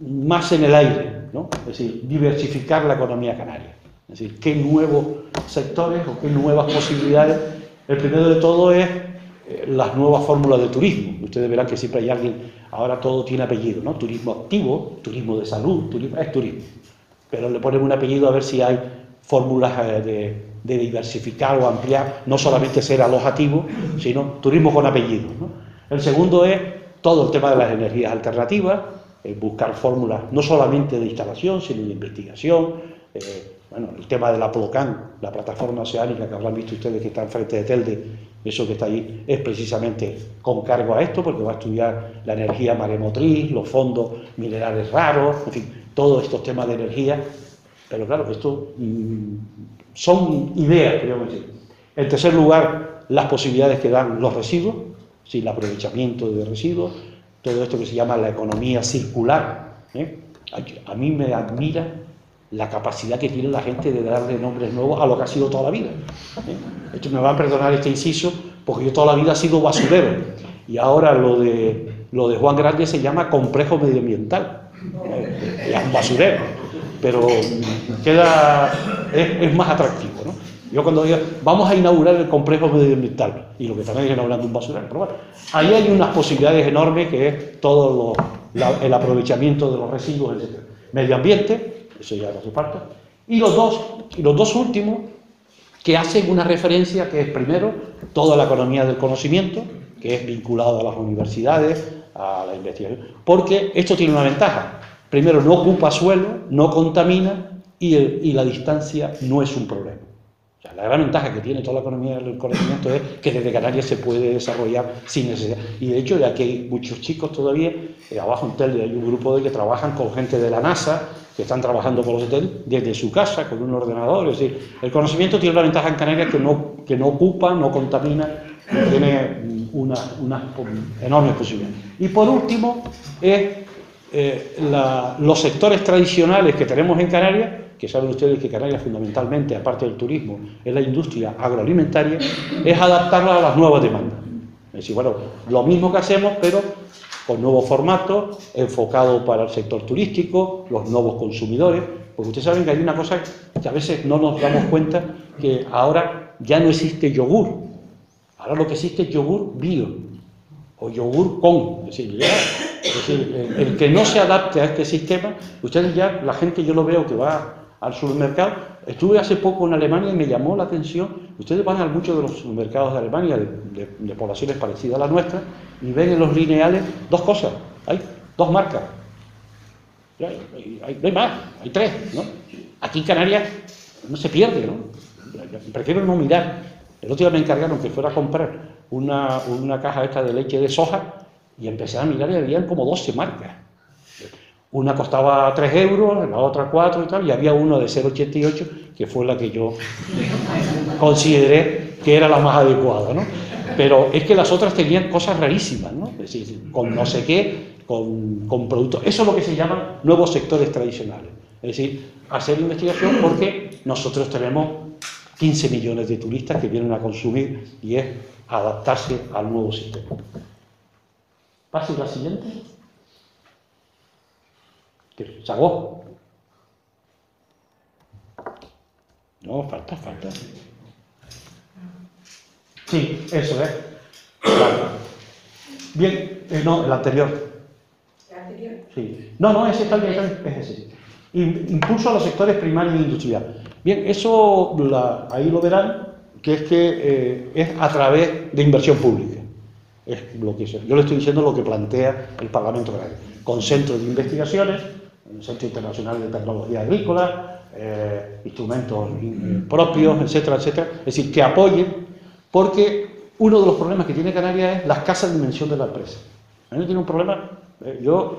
S2: más en el aire, ¿no? Es decir, diversificar la economía canaria. Es decir, qué nuevos sectores o qué nuevas posibilidades. El primero de todo es las nuevas fórmulas de turismo. Ustedes verán que siempre hay alguien, ahora todo tiene apellido, ¿no? Turismo activo, turismo de salud, es turismo. Pero le ponen un apellido a ver si hay fórmulas de diversificar o ampliar, no solamente ser alojativo, sino turismo con apellido, ¿no? El segundo es todo el tema de las energías alternativas, buscar fórmulas no solamente de instalación, sino de investigación. Bueno, el tema de la PLOCAN, la plataforma oceánica que habrán visto ustedes que está enfrente de Telde, eso que está ahí es precisamente con cargo a esto, porque va a estudiar la energía maremotriz, los fondos minerales raros, en fin, todos estos temas de energía. Pero claro, esto son ideas, podríamos decir. En tercer lugar, las posibilidades que dan los residuos, ¿sí? El aprovechamiento de residuos, todo esto que se llama la economía circular. A mí me admira la capacidad que tiene la gente de darle nombres nuevos a lo que ha sido toda la vida. Esto me van a perdonar este inciso, porque yo toda la vida he sido basurero, y ahora lo de Juan Grande se llama complejo medioambiental. Es un basurero, pero es más atractivo, ¿no? Yo cuando digo, vamos a inaugurar el complejo medioambiental, y lo que también es inaugurando un basurero, pero bueno, ahí hay unas posibilidades enormes que es todo el aprovechamiento de los residuos, etc. Medio ambiente, eso ya no hace falta, y los dos últimos que hacen una referencia que es primero toda la economía del conocimiento, que es vinculado a las universidades, a la investigación, porque esto tiene una ventaja. Primero, no ocupa suelo, no contamina y la distancia no es un problema. O sea, la gran ventaja que tiene toda la economía del conocimiento es que desde Canarias se puede desarrollar sin necesidad. Y de hecho, de aquí hay muchos chicos todavía, abajo en Telde hay un grupo de que trabajan con gente de la NASA, que están trabajando con los hoteles desde su casa, con un ordenador. Es decir, el conocimiento tiene una ventaja en Canarias que no ocupa, no contamina, tiene unas enormes posibilidades. Y por último, es los sectores tradicionales que tenemos en Canarias, que saben ustedes que Canarias fundamentalmente, aparte del turismo, es la industria agroalimentaria, es adaptarla a las nuevas demandas. Es decir, bueno, lo mismo que hacemos, pero con nuevos formatos, enfocado para el sector turístico, los nuevos consumidores, porque ustedes saben que hay una cosa que a veces no nos damos cuenta, que ahora ya no existe yogur, ahora lo que existe es yogur bio, o yogur con, es decir, el que no se adapte a este sistema, ustedes ya, la gente yo lo veo que va al supermercado, estuve hace poco en Alemania y me llamó la atención, ustedes van a muchos de los supermercados de Alemania, de poblaciones parecidas a la nuestra, y ven en los lineales dos cosas, hay dos marcas, no hay más, hay tres, ¿no? Aquí en Canarias no se pierde, ¿no? Prefiero no mirar. El otro día me encargaron que fuera a comprar una caja esta de leche de soja y empecé a mirar y habían como 12 marcas. Una costaba 3 euros, la otra 4 y tal, y había una de 0,88 que fue la que yo consideré que era la más adecuada, ¿no? Pero es que las otras tenían cosas rarísimas, ¿no? Es decir, con no sé qué, con productos. Eso es lo que se llaman nuevos sectores tradicionales. Es decir, hacer investigación porque nosotros tenemos 15 millones de turistas que vienen a consumir y es adaptarse al nuevo sistema. Pase la siguiente. ¿Se acabó? No, falta. Sí, eso es. Claro. Bien, no, el anterior.
S3: ¿El anterior?
S2: Sí. No, ese está bien, es ese. Impulso a los sectores primario e industrial. Bien, eso ahí lo verán, que es a través de inversión pública. Es lo que yo le estoy diciendo lo que plantea el Parlamento Canario. Con centros de investigaciones, el Centro Internacional de Tecnología Agrícola, instrumentos propios, etcétera, etcétera. Es decir, que apoyen, porque uno de los problemas que tiene Canarias es la escasa dimensión de la empresa. Canarias tiene un problema, yo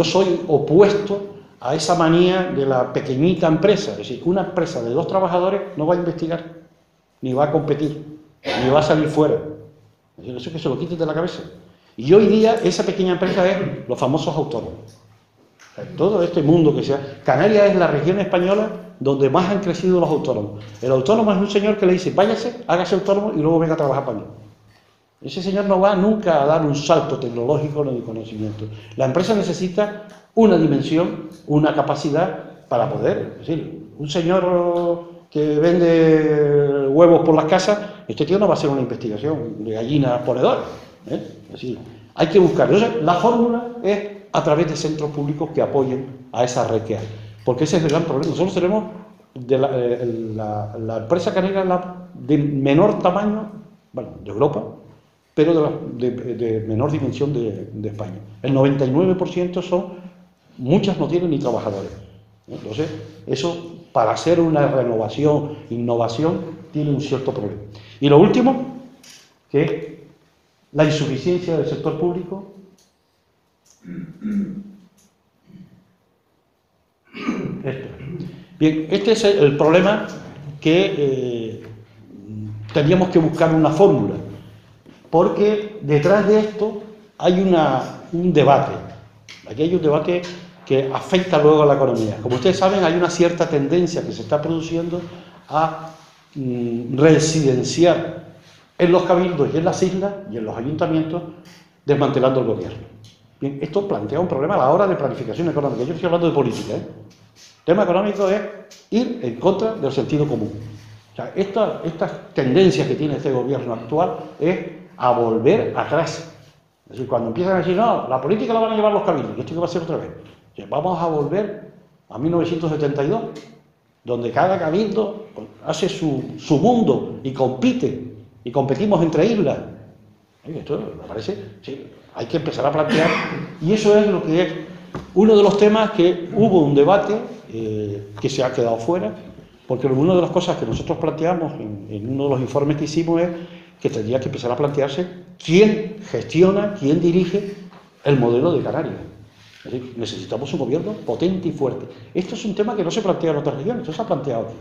S2: soy opuesto a esa manía de la pequeñita empresa. Es decir, una empresa de 2 trabajadores no va a investigar, ni va a competir, ni va a salir fuera. Es decir, eso que se lo quiten de la cabeza. Y hoy día esa pequeña empresa es los famosos autónomos. Todo este mundo que sea... Canarias es la región española donde más han crecido los autónomos. El autónomo es un señor que le dice, váyase, hágase autónomo y luego venga a trabajar para mí. Ese señor no va nunca a dar un salto tecnológico ni de conocimiento. La empresa necesita una dimensión, una capacidad para poder... Es decir, un señor que vende huevos por las casas, este tío no va a hacer una investigación de gallinas ponedoras. Es decir, hay que buscar. Entonces, la fórmula es a través de centros públicos que apoyen a esa red que hay. Porque ese es el gran problema. Nosotros tenemos la empresa canaria de menor tamaño, bueno, de Europa, pero de menor dimensión de España. El 99% muchas no tienen ni trabajadores. Entonces, eso, para hacer una renovación, innovación, tiene un cierto problema. Y lo último, que es la insuficiencia del sector público. Bien, este es el problema que teníamos que buscar una fórmula, porque detrás de esto hay un debate. Aquí hay un debate que afecta luego a la economía. Como ustedes saben, hay una cierta tendencia que se está produciendo a residenciar en los cabildos y en las islas y en los ayuntamientos, desmantelando el gobierno. Bien, esto plantea un problema a la hora de planificación económica. Yo estoy hablando de política, El tema económico es ir en contra del sentido común. O sea, estas tendencias que tiene este gobierno actual es a volver atrás. Es decir, cuando empiezan a decir, no, la política la van a llevar los cabildos, ¿y esto qué va a ser otra vez? O sea, vamos a volver a 1972, donde cada cabildo hace su mundo y compite, y competimos entre islas. Esto me parece, sí, hay que empezar a plantear, y eso es lo que es uno de los temas que hubo un debate que se ha quedado fuera, porque una de las cosas que nosotros planteamos en uno de los informes que hicimos es que tendría que empezar a plantearse quién gestiona, quién dirige el modelo de Canarias. Es decir, necesitamos un gobierno potente y fuerte. Esto es un tema que no se plantea en otras regiones, esto se ha planteado aquí.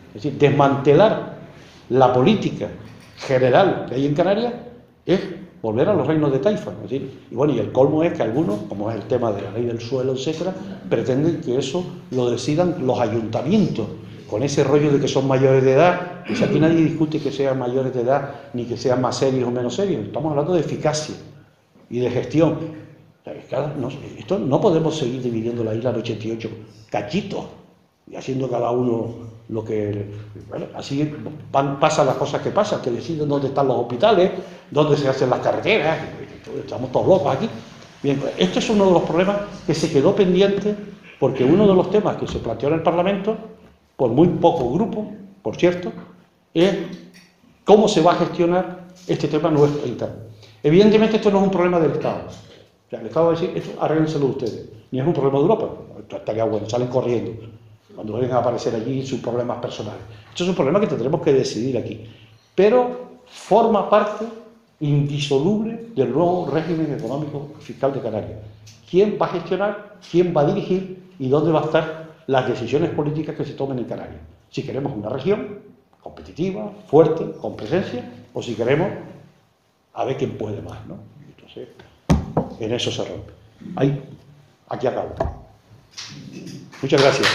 S2: Es decir, desmantelar la política general que hay en Canarias es volver a los reinos de taifa. Es decir, y bueno, y el colmo es que algunos, como es el tema de la ley del suelo, etcétera, pretenden que eso lo decidan los ayuntamientos, con ese rollo de que son mayores de edad. Pues aquí nadie discute que sean mayores de edad, ni que sean más serios o menos serios. Estamos hablando de eficacia y de gestión. Esto no podemos seguir dividiendo la isla en 88 cachitos y haciendo cada uno lo que... Bueno, así pasan las cosas que pasan, que deciden dónde están los hospitales, dónde se hacen las carreteras. Estamos todos locos aquí. Bien, pues este es uno de los problemas que se quedó pendiente, porque uno de los temas que se planteó en el Parlamento, por muy poco grupo, por cierto, es cómo se va a gestionar este tema nuestro interno. Evidentemente esto no es un problema del Estado. O sea, el Estado va a decir, esto arréglenselo ustedes. Ni es un problema de Europa. Esto estaría bueno, salen corriendo cuando vengan a aparecer allí sus problemas personales. Esto es un problema que tendremos que decidir aquí. Pero forma parte indisoluble del nuevo régimen económico fiscal de Canarias. ¿Quién va a gestionar? ¿Quién va a dirigir? ¿Y dónde va a estar las decisiones políticas que se tomen en Canarias? Si queremos una región competitiva, fuerte, con presencia, o si queremos a ver quién puede más, ¿no? Entonces, en eso se rompe. Aquí acabo. Muchas gracias.